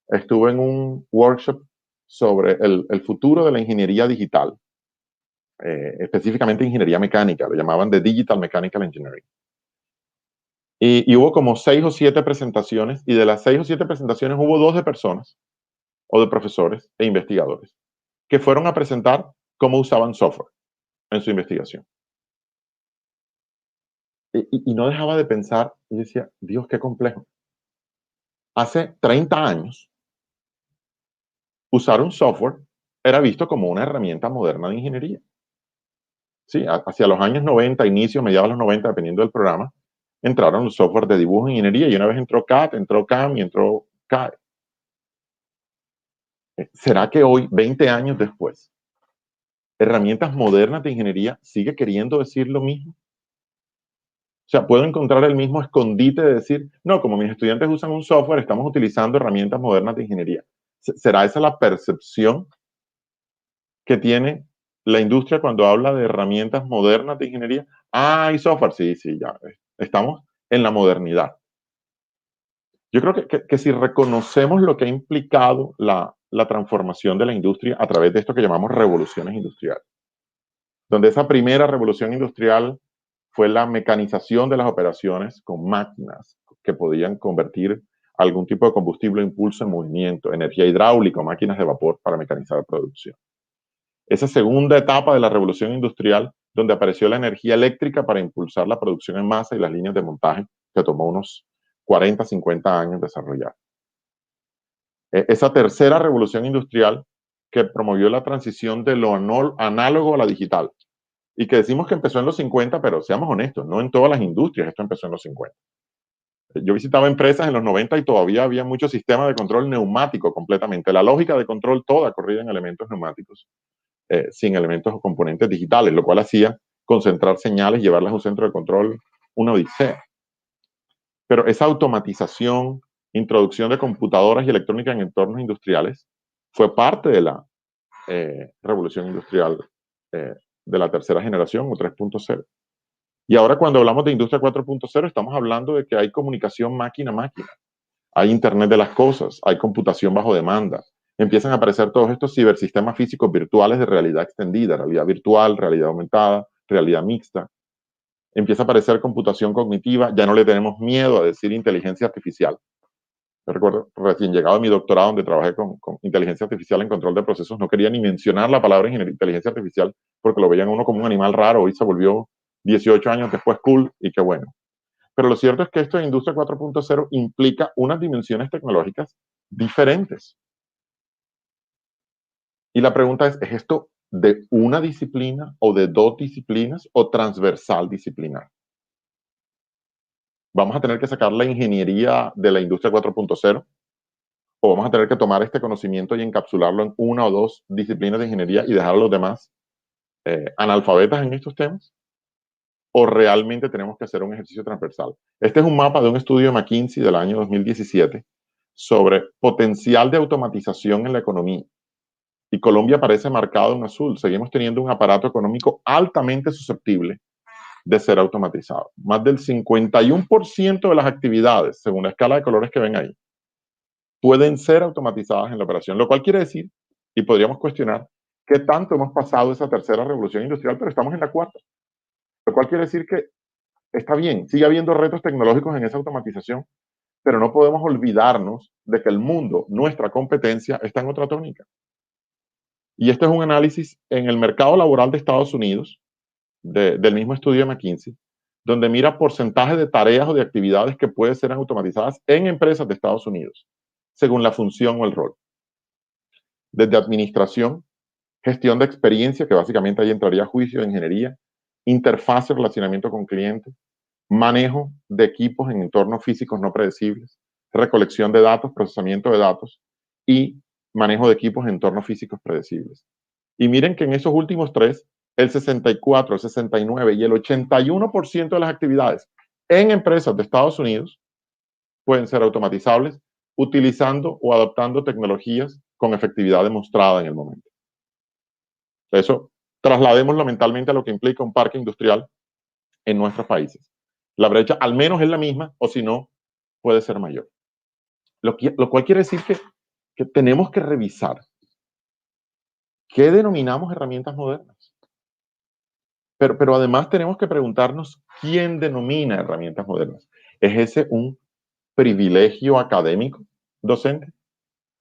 estuve en un workshop sobre el futuro de la ingeniería digital, específicamente ingeniería mecánica, lo llamaban de Digital Mechanical Engineering. Y hubo como 6 o 7 presentaciones, y de las 6 o 7 presentaciones hubo 2 de personas, o de profesores e investigadores, que fueron a presentar cómo usaban software en su investigación. Y no dejaba de pensar, y decía, Dios, qué complejo. Hace 30 años, usar un software era visto como una herramienta moderna de ingeniería. Sí, hacia los años 90, inicio, mediados de los 90, dependiendo del programa, entraron los software de dibujo en ingeniería, y una vez entró CAD, entró CAM y entró CAE. ¿Será que hoy, 20 años después, herramientas modernas de ingeniería sigue queriendo decir lo mismo? O sea, puedo encontrar el mismo escondite de decir, no, como mis estudiantes usan un software, estamos utilizando herramientas modernas de ingeniería. ¿Será esa la percepción que tiene la industria cuando habla de herramientas modernas de ingeniería? Ah, y software, sí, ya. Estamos en la modernidad. Yo creo que si reconocemos lo que ha implicado la transformación de la industria a través de esto que llamamos revoluciones industriales, donde esa primera revolución industrial fue la mecanización de las operaciones con máquinas que podían convertir algún tipo de combustible o impulso en movimiento, energía hidráulica o máquinas de vapor para mecanizar la producción. Esa segunda etapa de la revolución industrial, donde apareció la energía eléctrica para impulsar la producción en masa y las líneas de montaje, que tomó unos 40, 50 años desarrollar. Esa tercera revolución industrial que promovió la transición de lo análogo a la digital, y que decimos que empezó en los 50, pero seamos honestos, no en todas las industrias esto empezó en los 50. Yo visitaba empresas en los 90 y todavía había muchos sistemas de control neumático completamente. La lógica de control toda corrida en elementos neumáticos, sin elementos o componentes digitales, lo cual hacía concentrar señales, llevarlas a un centro de control, una odisea. Pero esa automatización, introducción de computadoras y electrónica en entornos industriales, fue parte de la revolución industrial de la tercera generación o 3.0. Y ahora cuando hablamos de industria 4.0 estamos hablando de que hay comunicación máquina a máquina, hay internet de las cosas, hay computación bajo demanda, empiezan a aparecer todos estos cibersistemas físicos virtuales de realidad extendida, realidad virtual, realidad aumentada, realidad mixta. Empieza a aparecer computación cognitiva, ya no le tenemos miedo a decir inteligencia artificial. Yo recuerdo, recién llegado a mi doctorado, donde trabajé con inteligencia artificial en control de procesos, no quería ni mencionar la palabra inteligencia artificial porque lo veían uno como un animal raro. Hoy se volvió 18 años después cool y qué bueno. Pero lo cierto es que esto de Industria 4.0 implica unas dimensiones tecnológicas diferentes. Y la pregunta es esto de una disciplina o de 2 disciplinas o transversal disciplinar? ¿Vamos a tener que sacar la ingeniería de la Industria 4.0? ¿O vamos a tener que tomar este conocimiento y encapsularlo en 1 o 2 disciplinas de ingeniería y dejar a los demás analfabetas en estos temas? o realmente tenemos que hacer un ejercicio transversal. Este es un mapa de un estudio de McKinsey del año 2017 sobre potencial de automatización en la economía. Y Colombia aparece marcado en azul. Seguimos teniendo un aparato económico altamente susceptible de ser automatizado. Más del 51% de las actividades, según la escala de colores que ven ahí, pueden ser automatizadas en la operación, lo cual quiere decir, y podríamos cuestionar, qué tanto hemos pasado esa tercera revolución industrial, pero estamos en la cuarta. Lo cual quiere decir que está bien, sigue habiendo retos tecnológicos en esa automatización, pero no podemos olvidarnos de que el mundo, nuestra competencia, está en otra tónica. Y este es un análisis en el mercado laboral de Estados Unidos, del mismo estudio de McKinsey, donde mira porcentaje de tareas o de actividades que pueden ser automatizadas en empresas de Estados Unidos, según la función o el rol. Desde administración, gestión de experiencia, que básicamente ahí entraría juicio de ingeniería, interfaz y relacionamiento con clientes, manejo de equipos en entornos físicos no predecibles, recolección de datos, procesamiento de datos y manejo de equipos en entornos físicos predecibles. Y miren que en esos últimos tres, el 64, el 69 y el 81% de las actividades en empresas de Estados Unidos pueden ser automatizables utilizando o adoptando tecnologías con efectividad demostrada en el momento. Eso trasladémoslo mentalmente a lo que implica un parque industrial en nuestros países. La brecha al menos es la misma, o si no, puede ser mayor. Lo cual quiere decir que tenemos que revisar qué denominamos herramientas modernas. Pero además tenemos que preguntarnos quién denomina herramientas modernas. ¿Es ese un privilegio académico docente?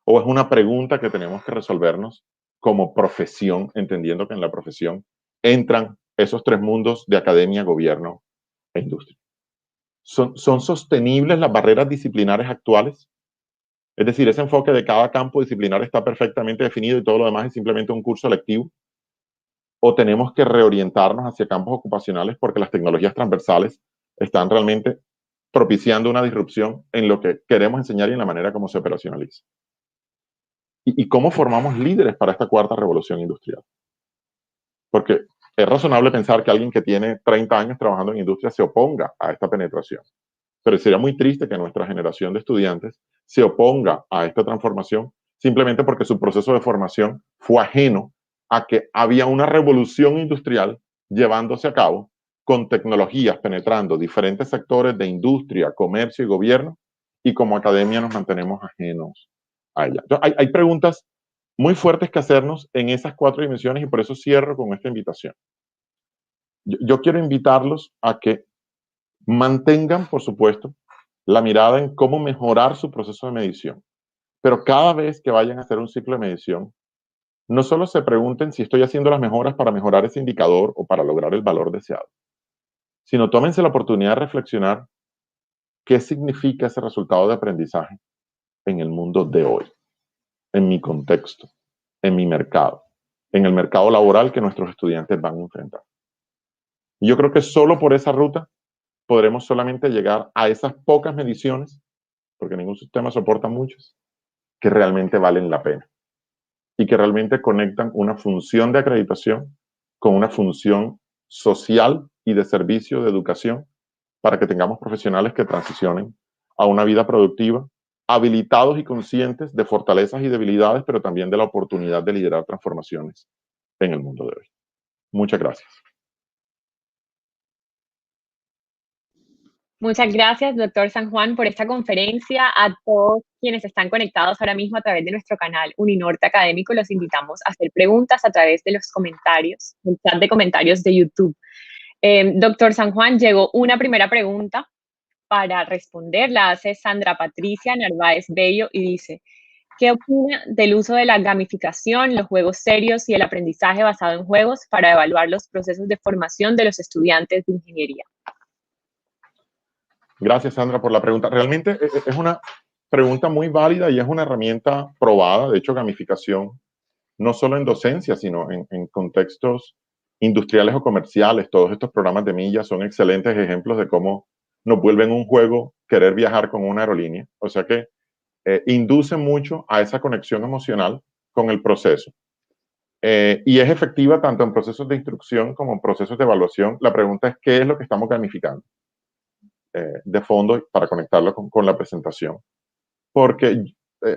¿O es una pregunta que tenemos que resolvernos como profesión, entendiendo que en la profesión entran esos tres mundos de academia, gobierno e industria? ¿Son sostenibles las barreras disciplinares actuales? Es decir, ese enfoque de cada campo disciplinar está perfectamente definido y todo lo demás es simplemente un curso lectivo. ¿O tenemos que reorientarnos hacia campos ocupacionales porque las tecnologías transversales están realmente propiciando una disrupción en lo que queremos enseñar y en la manera como se operacionaliza? ¿Y cómo formamos líderes para esta cuarta revolución industrial? Porque es razonable pensar que alguien que tiene 30 años trabajando en industria se oponga a esta penetración. Pero sería muy triste que nuestra generación de estudiantes se oponga a esta transformación simplemente porque su proceso de formación fue ajeno a que había una revolución industrial llevándose a cabo con tecnologías penetrando diferentes sectores de industria, comercio y gobierno, y como academia nos mantenemos ajenos a ella. Entonces, hay preguntas muy fuertes que hacernos en esas cuatro dimensiones y por eso cierro con esta invitación. Yo quiero invitarlos a que mantengan, por supuesto, la mirada en cómo mejorar su proceso de medición. Pero cada vez que vayan a hacer un ciclo de medición, no solo se pregunten si estoy haciendo las mejoras para mejorar ese indicador o para lograr el valor deseado, sino tómense la oportunidad de reflexionar qué significa ese resultado de aprendizaje en el mundo de hoy, en mi contexto, en mi mercado, en el mercado laboral que nuestros estudiantes van a enfrentar. Y yo creo que solo por esa ruta podremos solamente llegar a esas pocas mediciones, porque ningún sistema soporta muchas, que realmente valen la pena y que realmente conectan una función de acreditación con una función social y de servicio de educación para que tengamos profesionales que transicionen a una vida productiva, habilitados y conscientes de fortalezas y debilidades, pero también de la oportunidad de liderar transformaciones en el mundo de hoy. Muchas gracias. Muchas gracias, doctor San Juan, por esta conferencia. A todos quienes están conectados ahora mismo a través de nuestro canal Uninorte Académico, los invitamos a hacer preguntas a través de los comentarios, el chat de comentarios de YouTube. Doctor San Juan, llegó una primera pregunta para responder. La hace Sandra Patricia Narváez Bello y dice: ¿qué opina del uso de la gamificación, los juegos serios y el aprendizaje basado en juegos para evaluar los procesos de formación de los estudiantes de ingeniería? Gracias, Sandra, por la pregunta. Realmente es una pregunta muy válida y es una herramienta probada. De hecho, gamificación, no solo en docencia, sino en contextos industriales o comerciales. Todos estos programas de millas son excelentes ejemplos de cómo nos vuelven un juego querer viajar con una aerolínea. O sea que induce mucho a esa conexión emocional con el proceso. y es efectiva tanto en procesos de instrucción como en procesos de evaluación. La pregunta es, ¿qué es lo que estamos gamificando? De fondo, para conectarlo con la presentación. Porque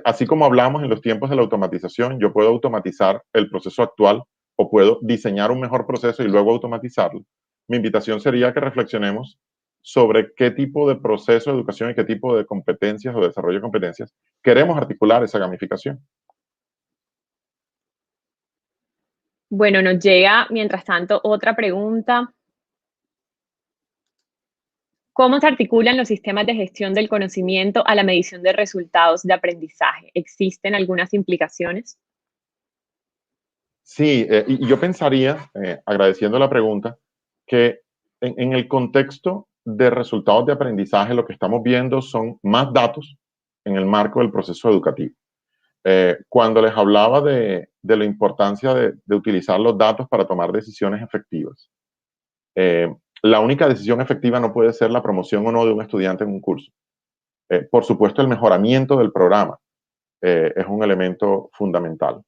así como hablamos en los tiempos de la automatización, yo puedo automatizar el proceso actual o puedo diseñar un mejor proceso y luego automatizarlo. Mi invitación sería que reflexionemos sobre qué tipo de proceso de educación y qué tipo de competencias o desarrollo de competencias queremos articular esa gamificación. Bueno, nos llega, mientras tanto, otra pregunta. ¿Cómo se articulan los sistemas de gestión del conocimiento a la medición de resultados de aprendizaje? ¿Existen algunas implicaciones? Sí, y yo pensaría, agradeciendo la pregunta, que en el contexto de resultados de aprendizaje lo que estamos viendo son más datos en el marco del proceso educativo. Cuando les hablaba de la importancia de utilizar los datos para tomar decisiones efectivas, la única decisión efectiva no puede ser la promoción o no de un estudiante en un curso. Por supuesto, el mejoramiento del programa es un elemento fundamental.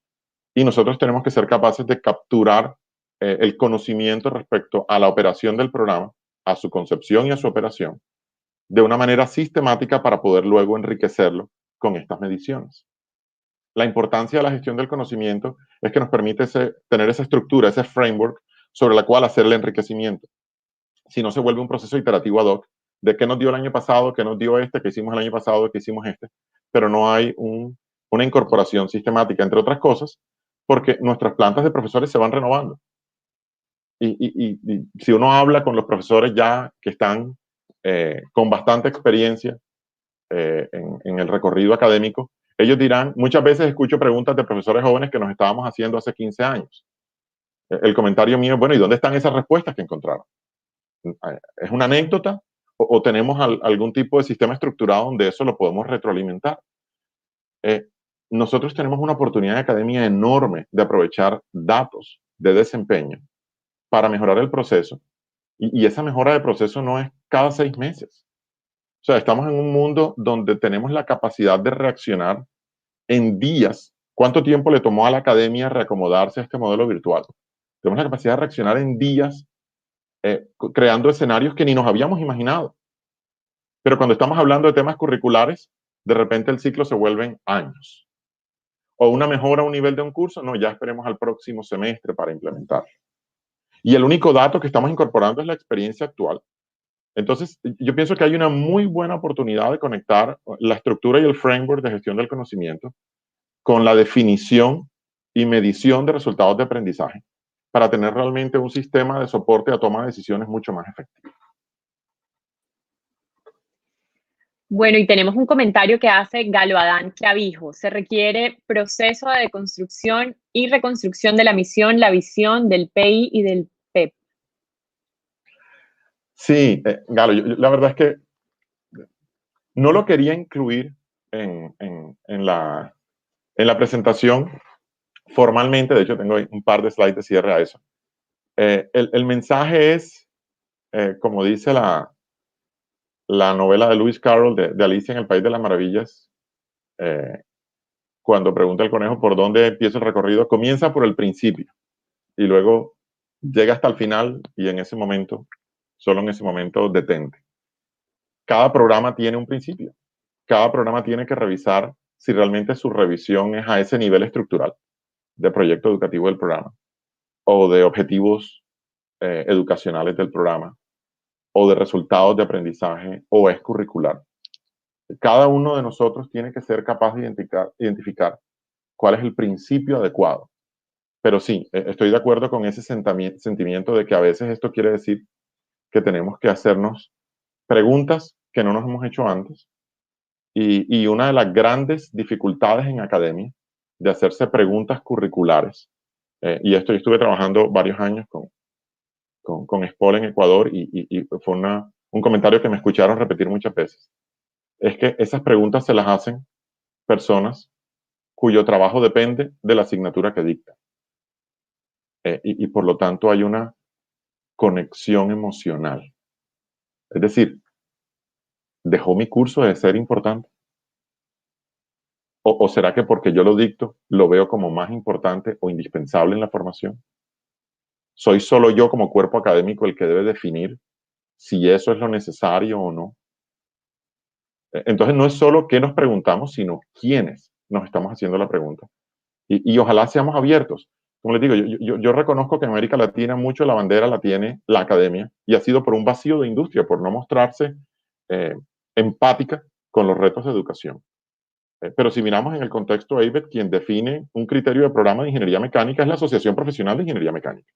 Y nosotros tenemos que ser capaces de capturar el conocimiento respecto a la operación del programa, a su concepción y a su operación, de una manera sistemática para poder luego enriquecerlo con estas mediciones. La importancia de la gestión del conocimiento es que nos permite tener esa estructura, ese framework sobre la cual hacer el enriquecimiento. Si no, se vuelve un proceso iterativo ad hoc de qué nos dio el año pasado, qué nos dio este, qué hicimos el año pasado, qué hicimos este, pero no hay una incorporación sistemática, entre otras cosas, porque nuestras plantas de profesores se van renovando. Y si uno habla con los profesores ya que están con bastante experiencia en el recorrido académico, ellos dirán, muchas veces escucho preguntas de profesores jóvenes que nos estábamos haciendo hace 15 años. El comentario mío es, bueno, ¿y dónde están esas respuestas que encontraron? ¿Es una anécdota o tenemos algún tipo de sistema estructurado donde eso lo podemos retroalimentar? Nosotros tenemos una oportunidad de academia enorme de aprovechar datos de desempeño para mejorar el proceso. Y esa mejora de proceso no es cada 6 meses. O sea, estamos en un mundo donde tenemos la capacidad de reaccionar en días. ¿Cuánto tiempo le tomó a la academia reacomodarse a este modelo virtual? Tenemos la capacidad de reaccionar en días, creando escenarios que ni nos habíamos imaginado. Pero cuando estamos hablando de temas curriculares, de repente el ciclo se vuelve en años. O una mejora a un nivel de un curso, no, ya esperemos al próximo semestre para implementar. Y el único dato que estamos incorporando es la experiencia actual. Entonces, yo pienso que hay una muy buena oportunidad de conectar la estructura y el framework de gestión del conocimiento con la definición y medición de resultados de aprendizaje para tener realmente un sistema de soporte a toma de decisiones mucho más efectivo. Bueno, y tenemos un comentario que hace Galo Adán Clavijo. Se requiere proceso de deconstrucción y reconstrucción de la misión, la visión del PI y del PEP. Sí, Galo, la verdad es que no lo quería incluir en la presentación formalmente. De hecho, tengo un par de slides de cierre a eso. El mensaje es, como dice la novela de Lewis Carroll de Alicia en el País de las Maravillas, cuando pregunta el conejo por dónde empieza el recorrido, comienza por el principio y luego llega hasta el final y en ese momento, solo en ese momento, detente. Cada programa tiene un principio. Cada programa tiene que revisar si realmente su revisión es a ese nivel estructural de proyecto educativo del programa o de objetivos educacionales del programa o de resultados de aprendizaje o es curricular. Cada uno de nosotros tiene que ser capaz de identificar cuál es el principio adecuado. Pero sí, estoy de acuerdo con ese sentimiento de que a veces esto quiere decir que tenemos que hacernos preguntas que no nos hemos hecho antes. Y una de las grandes dificultades en academia de hacerse preguntas curriculares, y esto yo estuve trabajando varios años con SPOL en Ecuador y fue un comentario que me escucharon repetir muchas veces, es que esas preguntas se las hacen personas cuyo trabajo depende de la asignatura que dictan. Y por lo tanto hay una conexión emocional. Es decir, ¿dejó mi curso de ser importante? ¿O será que porque yo lo dicto, lo veo como más importante o indispensable en la formación? ¿Soy solo yo como cuerpo académico el que debe definir si eso es lo necesario o no? Entonces no es solo qué nos preguntamos, sino quiénes nos estamos haciendo la pregunta. Y ojalá seamos abiertos. Como les digo, yo reconozco que en América Latina mucho la bandera la tiene la academia y ha sido por un vacío de industria, por no mostrarse empática con los retos de educación. Pero si miramos en el contexto ABET, quien define un criterio de programa de ingeniería mecánica es la Asociación Profesional de Ingeniería Mecánica.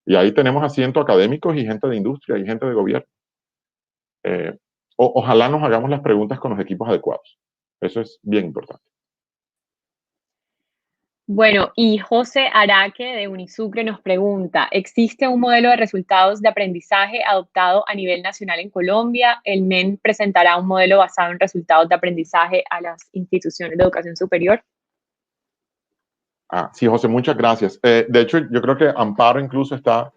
Y ahí tenemos asientos académicos y gente de industria y gente de gobierno. Ojalá nos hagamos las preguntas con los equipos adecuados. Eso es bien importante. Bueno, y José Araque de Unisucre nos pregunta, ¿existe un modelo de resultados de aprendizaje adoptado a nivel nacional en Colombia? ¿El MEN presentará un modelo basado en resultados de aprendizaje a las instituciones de educación superior? Sí, José, muchas gracias. De hecho, yo creo que Amparo incluso está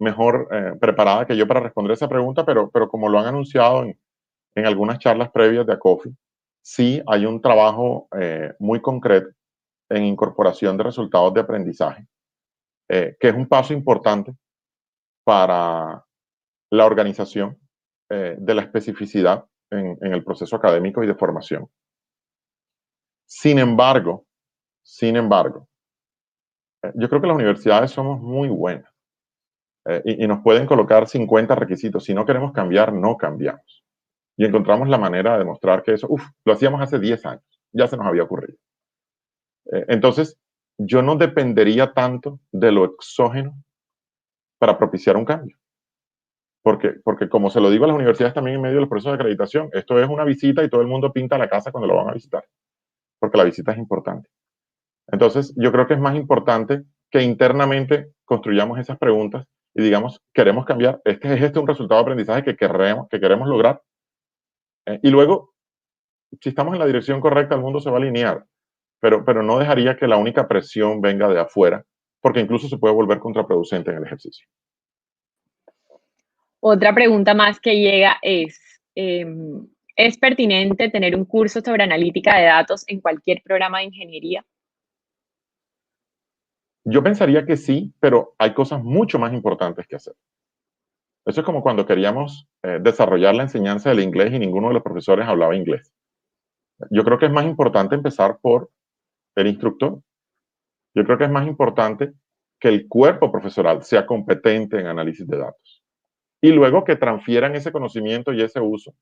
mejor preparada que yo para responder esa pregunta, pero como lo han anunciado en algunas charlas previas de ACOFI, sí hay un trabajo muy concreto en incorporación de resultados de aprendizaje, que es un paso importante para la organización de la especificidad en el proceso académico y de formación. Sin embargo, yo creo que las universidades somos muy buenas y nos pueden colocar 50 requisitos. Si no queremos cambiar, no cambiamos. Y encontramos la manera de demostrar que eso, lo hacíamos hace 10 años, ya se nos había ocurrido. Entonces, yo no dependería tanto de lo exógeno para propiciar un cambio. Porque como se lo digo a las universidades también en medio de los procesos de acreditación, esto es una visita y todo el mundo pinta la casa cuando lo van a visitar, porque la visita es importante. Entonces, yo creo que es más importante que internamente construyamos esas preguntas y digamos, queremos cambiar, ¿es un resultado de aprendizaje que queremos lograr? Y luego, si estamos en la dirección correcta, el mundo se va a alinear, pero no dejaría que la única presión venga de afuera, porque incluso se puede volver contraproducente en el ejercicio. Otra pregunta más que llega ¿es pertinente tener un curso sobre analítica de datos en cualquier programa de ingeniería? Yo pensaría que sí, pero hay cosas mucho más importantes que hacer. Eso es como cuando queríamos desarrollar la enseñanza del inglés y ninguno de los profesores hablaba inglés. Yo creo que es más importante empezar por el instructor. Yo creo que es más importante que el cuerpo profesoral sea competente en análisis de datos. Y luego que transfieran ese conocimiento y ese uso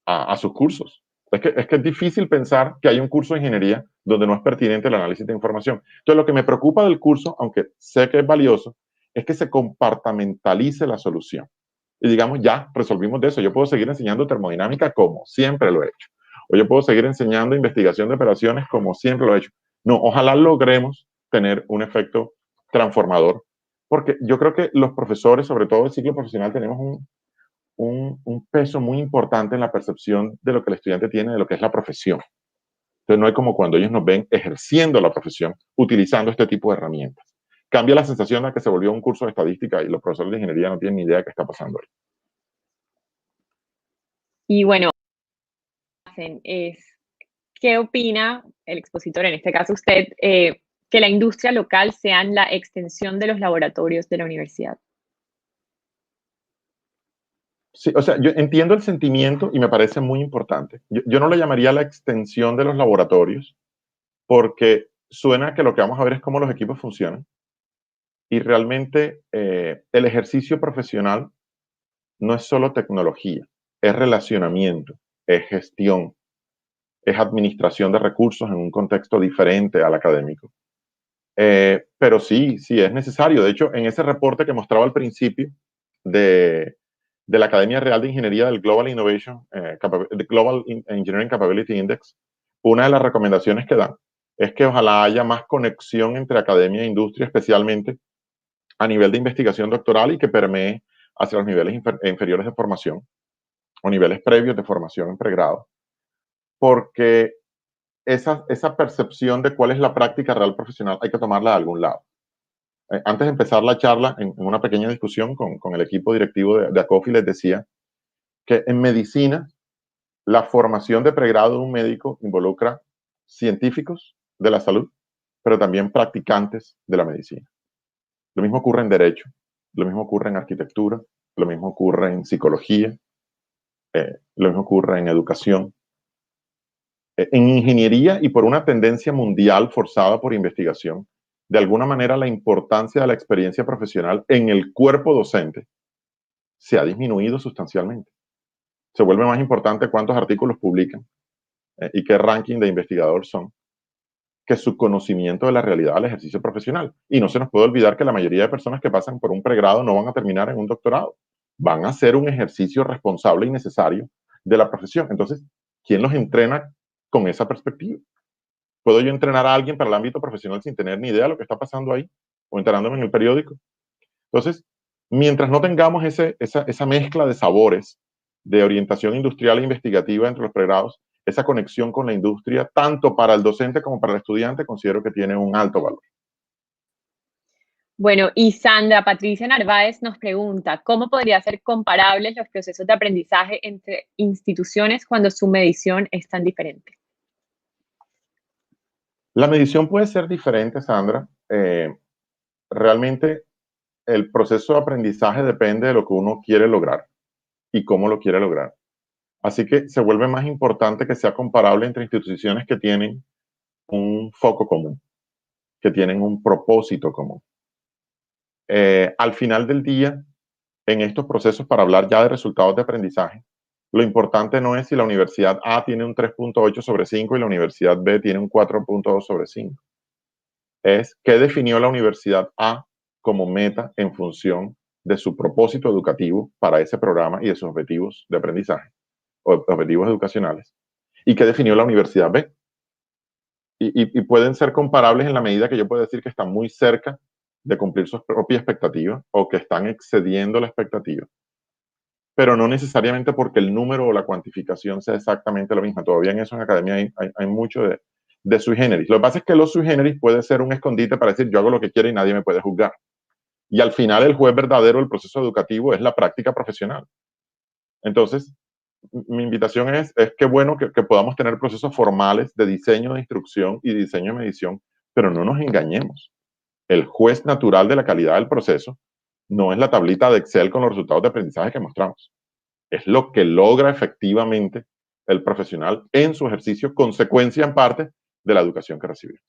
a sus cursos. Es que es difícil pensar que hay un curso de ingeniería donde no es pertinente el análisis de información. Entonces, lo que me preocupa del curso, aunque sé que es valioso, es que se compartamentalice la solución. Y digamos, ya resolvimos de eso. Yo puedo seguir enseñando termodinámica como siempre lo he hecho. O yo puedo seguir enseñando investigación de operaciones como siempre lo he hecho. No, ojalá logremos tener un efecto transformador, porque yo creo que los profesores, sobre todo el ciclo profesional, tenemos un peso muy importante en la percepción de lo que el estudiante tiene de lo que es la profesión. Entonces no hay como cuando ellos nos ven ejerciendo la profesión, utilizando este tipo de herramientas. Cambia la sensación de que se volvió un curso de estadística y los profesores de ingeniería no tienen ni idea de qué está pasando ahí. Y bueno, ¿qué opina el expositor, en este caso usted, que la industria local sean la extensión de los laboratorios de la universidad? Sí, o sea, yo entiendo el sentimiento y me parece muy importante. Yo no le llamaría la extensión de los laboratorios porque suena que lo que vamos a ver es cómo los equipos funcionan. Y realmente el ejercicio profesional no es solo tecnología, es relacionamiento, es gestión, es administración de recursos en un contexto diferente al académico. Pero sí es necesario. De hecho, en ese reporte que mostraba al principio de la Academia Real de Ingeniería del Global Engineering Capability Index, una de las recomendaciones que dan es que ojalá haya más conexión entre academia e industria, especialmente a nivel de investigación doctoral y que permee hacia los niveles inferiores de formación o niveles previos de formación en pregrado, porque esa percepción de cuál es la práctica real profesional hay que tomarla de algún lado. Antes de empezar la charla, en una pequeña discusión con el equipo directivo de ACOFI, les decía que en medicina la formación de pregrado de un médico involucra científicos de la salud, pero también practicantes de la medicina. Lo mismo ocurre en derecho, lo mismo ocurre en arquitectura, lo mismo ocurre en psicología, lo mismo ocurre en educación, en ingeniería, y por una tendencia mundial forzada por investigación, de alguna manera la importancia de la experiencia profesional en el cuerpo docente se ha disminuido sustancialmente. Se vuelve más importante cuántos artículos publican y qué ranking de investigador son, que su conocimiento de la realidad del ejercicio profesional. Y no se nos puede olvidar que la mayoría de personas que pasan por un pregrado no van a terminar en un doctorado. Van a hacer un ejercicio responsable y necesario de la profesión. Entonces, ¿quién los entrena con esa perspectiva? ¿Puedo yo entrenar a alguien para el ámbito profesional sin tener ni idea de lo que está pasando ahí? ¿O enterándome en el periódico? Entonces, mientras no tengamos esa mezcla de sabores, de orientación industrial e investigativa entre los pregrados, esa conexión con la industria, tanto para el docente como para el estudiante, considero que tiene un alto valor. Bueno, y Sandra Patricia Narváez nos pregunta, ¿cómo podrían ser comparables los procesos de aprendizaje entre instituciones cuando su medición es tan diferente? La medición puede ser diferente, Sandra. Realmente el proceso de aprendizaje depende de lo que uno quiere lograr y cómo lo quiere lograr. Así que se vuelve más importante que sea comparable entre instituciones que tienen un foco común, que tienen un propósito común. Al final del día, en estos procesos, para hablar ya de resultados de aprendizaje, lo importante no es si la universidad A tiene un 3.8 sobre 5 y la universidad B tiene un 4.2 sobre 5. Es qué definió la universidad A como meta en función de su propósito educativo para ese programa y de sus objetivos de aprendizaje o objetivos educacionales, y qué definió la universidad B. Y pueden ser comparables en la medida que yo puedo decir que están muy cerca de cumplir sus propias expectativas o que están excediendo la expectativa, pero no necesariamente porque el número o la cuantificación sea exactamente lo mismo. Todavía en eso en academia hay mucho de sui generis. Lo que pasa es que los sui generis puede ser un escondite para decir yo hago lo que quiero y nadie me puede juzgar. Y al final el juez verdadero del proceso educativo es la práctica profesional. Entonces, mi invitación es que bueno que podamos tener procesos formales de diseño de instrucción y diseño de medición, pero no nos engañemos. El juez natural de la calidad del proceso no es la tablita de Excel con los resultados de aprendizaje que mostramos. Es lo que logra efectivamente el profesional en su ejercicio, consecuencia en parte de la educación que recibió.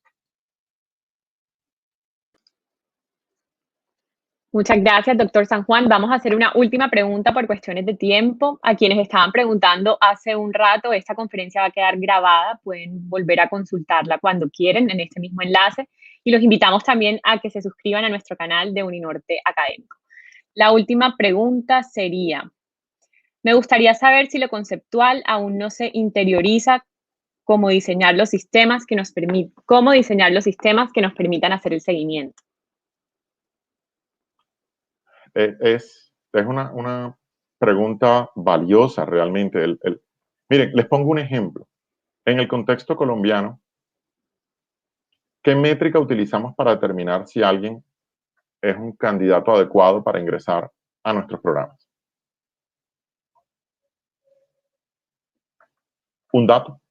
Muchas gracias, doctor San Juan. Vamos a hacer una última pregunta por cuestiones de tiempo. A quienes estaban preguntando hace un rato, esta conferencia va a quedar grabada. Pueden volver a consultarla cuando quieren en este mismo enlace. Y los invitamos también a que se suscriban a nuestro canal de Uninorte Académico. La última pregunta sería, me gustaría saber si lo conceptual aún no se interioriza cómo diseñar los sistemas que nos permitan hacer el seguimiento. Es una pregunta valiosa realmente. Miren, les pongo un ejemplo. En el contexto colombiano, ¿qué métrica utilizamos para determinar si alguien es un candidato adecuado para ingresar a nuestros programas? Un dato,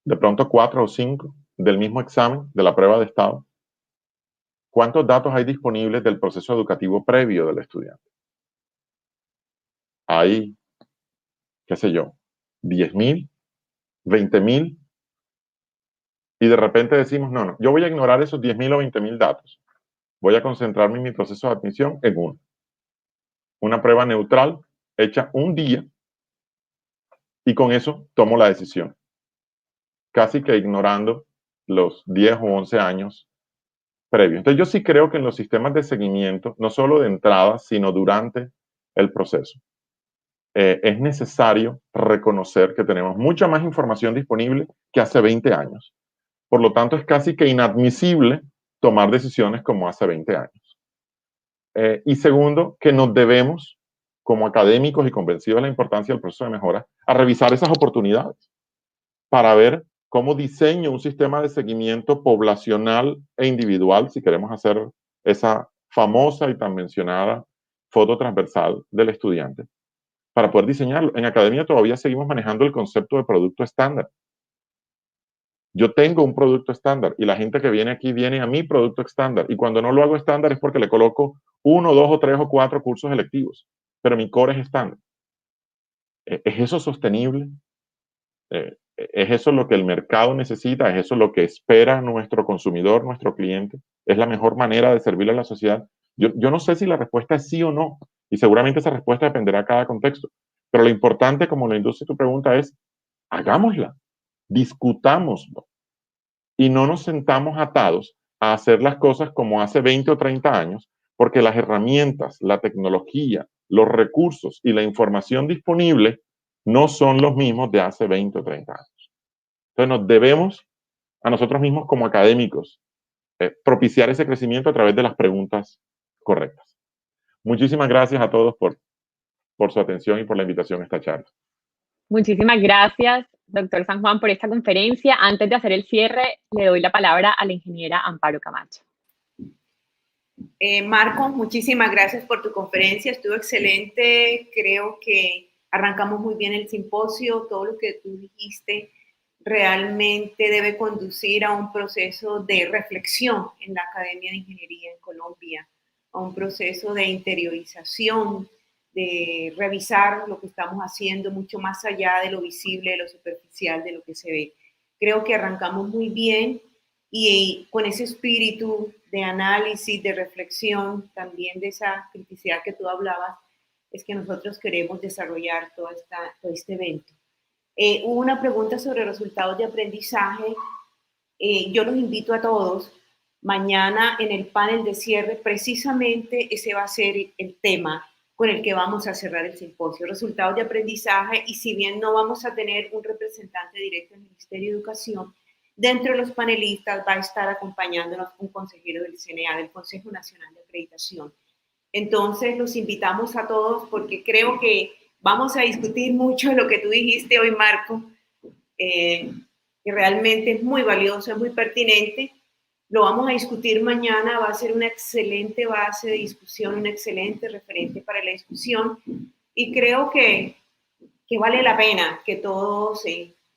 de pronto 4 o 5 del mismo examen, de la prueba de estado. ¿Cuántos datos hay disponibles del proceso educativo previo del estudiante? Hay, qué sé yo, 10.000, 20.000, y de repente decimos, no, yo voy a ignorar esos 10.000 o 20.000 datos. Voy a concentrarme en mi proceso de admisión en uno. Una prueba neutral, hecha un día, y con eso tomo la decisión. Casi que ignorando los 10 o 11 años previos. Entonces yo sí creo que en los sistemas de seguimiento, no solo de entrada, sino durante el proceso, es necesario reconocer que tenemos mucha más información disponible que hace 20 años. Por lo tanto, es casi que inadmisible tomar decisiones como hace 20 años. Y segundo, que nos debemos, como académicos y convencidos de la importancia del proceso de mejora, a revisar esas oportunidades para ver cómo diseño un sistema de seguimiento poblacional e individual, si queremos hacer esa famosa y tan mencionada foto transversal del estudiante, para poder diseñarlo. En academia todavía seguimos manejando el concepto de producto estándar. Yo tengo un producto estándar y la gente que viene aquí viene a mi producto estándar. Y cuando no lo hago estándar es porque le coloco 1, 2 o 3 o 4 cursos electivos. Pero mi core es estándar. ¿Es eso sostenible? ¿Es eso lo que el mercado necesita? ¿Es eso lo que espera nuestro consumidor, nuestro cliente? ¿Es la mejor manera de servirle a la sociedad? Yo no sé si la respuesta es sí o no. Y seguramente esa respuesta dependerá de cada contexto. Pero lo importante, como lo induce tu pregunta, es hagámosla, discutámoslo. Y no nos sentamos atados a hacer las cosas como hace 20 o 30 años, porque las herramientas, la tecnología, los recursos y la información disponible no son los mismos de hace 20 o 30 años. Entonces nos debemos a nosotros mismos como académicos propiciar ese crecimiento a través de las preguntas correctas. Muchísimas gracias a todos por su atención y por la invitación a esta charla. Muchísimas gracias, doctor San Juan, por esta conferencia. Antes de hacer el cierre, le doy la palabra a la ingeniera Amparo Camacho. Marco, muchísimas gracias por tu conferencia. Estuvo excelente. Creo que arrancamos muy bien el simposio. Todo lo que tú dijiste realmente debe conducir a un proceso de reflexión en la Academia de Ingeniería en Colombia, a un proceso de interiorización, de revisar lo que estamos haciendo mucho más allá de lo visible, de lo superficial, de lo que se ve. Creo que arrancamos muy bien y con ese espíritu de análisis, de reflexión, también de esa criticidad que tú hablabas, es que nosotros queremos desarrollar todo este evento. Hubo una pregunta sobre resultados de aprendizaje. Yo los invito a todos. Mañana en el panel de cierre, precisamente ese va a ser el tema con el que vamos a cerrar el simposio, resultados de aprendizaje, y si bien no vamos a tener un representante directo del Ministerio de Educación, dentro de los panelistas va a estar acompañándonos un consejero del CNA, del Consejo Nacional de Acreditación. Entonces los invitamos a todos porque creo que vamos a discutir mucho de lo que tú dijiste hoy, Marco, que realmente es muy valioso, es muy pertinente. Lo vamos a discutir mañana, va a ser una excelente base de discusión, un excelente referente para la discusión, y creo que vale la pena que todos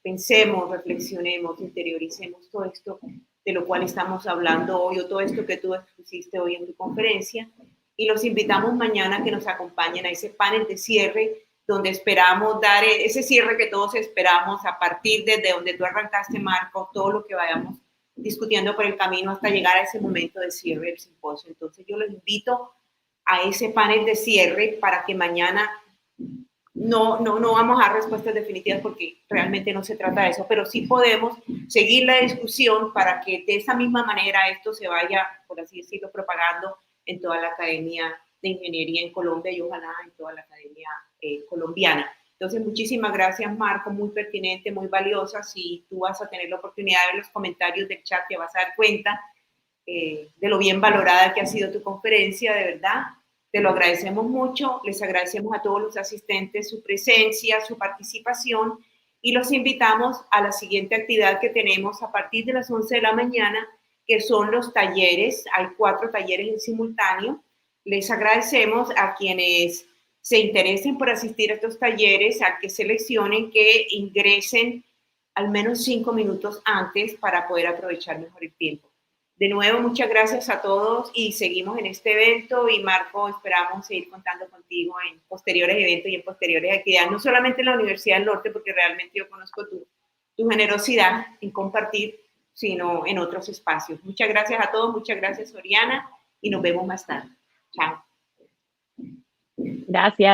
pensemos, reflexionemos, interioricemos todo esto de lo cual estamos hablando hoy, o todo esto que tú expusiste hoy en tu conferencia, y los invitamos mañana a que nos acompañen a ese panel de cierre, donde esperamos dar ese cierre que todos esperamos a partir desde donde tú arrancaste, Marco, todo lo que vayamos discutiendo por el camino hasta llegar a ese momento de cierre del simposio. Entonces yo los invito a ese panel de cierre para que mañana no vamos a dar respuestas definitivas porque realmente no se trata de eso, pero sí podemos seguir la discusión para que de esa misma manera esto se vaya, por así decirlo, propagando en toda la Academia de Ingeniería en Colombia y ojalá en toda la Academia colombiana. Entonces, muchísimas gracias, Marco, muy pertinente, muy valiosa. Si tú vas a tener la oportunidad de ver los comentarios del chat, te vas a dar cuenta de lo bien valorada que ha sido tu conferencia, de verdad. Te lo agradecemos mucho, les agradecemos a todos los asistentes su presencia, su participación, y los invitamos a la siguiente actividad que tenemos a partir de las 11 de la mañana, que son los talleres. Hay 4 talleres en simultáneo. Les agradecemos a quienes se interesen por asistir a estos talleres, a que seleccionen, que ingresen al menos 5 minutos antes para poder aprovechar mejor el tiempo. De nuevo, muchas gracias a todos y seguimos en este evento, y Marco, esperamos seguir contando contigo en posteriores eventos y en posteriores actividades, no solamente en la Universidad del Norte, porque realmente yo conozco tu generosidad en compartir, sino en otros espacios. Muchas gracias a todos, muchas gracias, Oriana, y nos vemos más tarde. Chao. Gracias.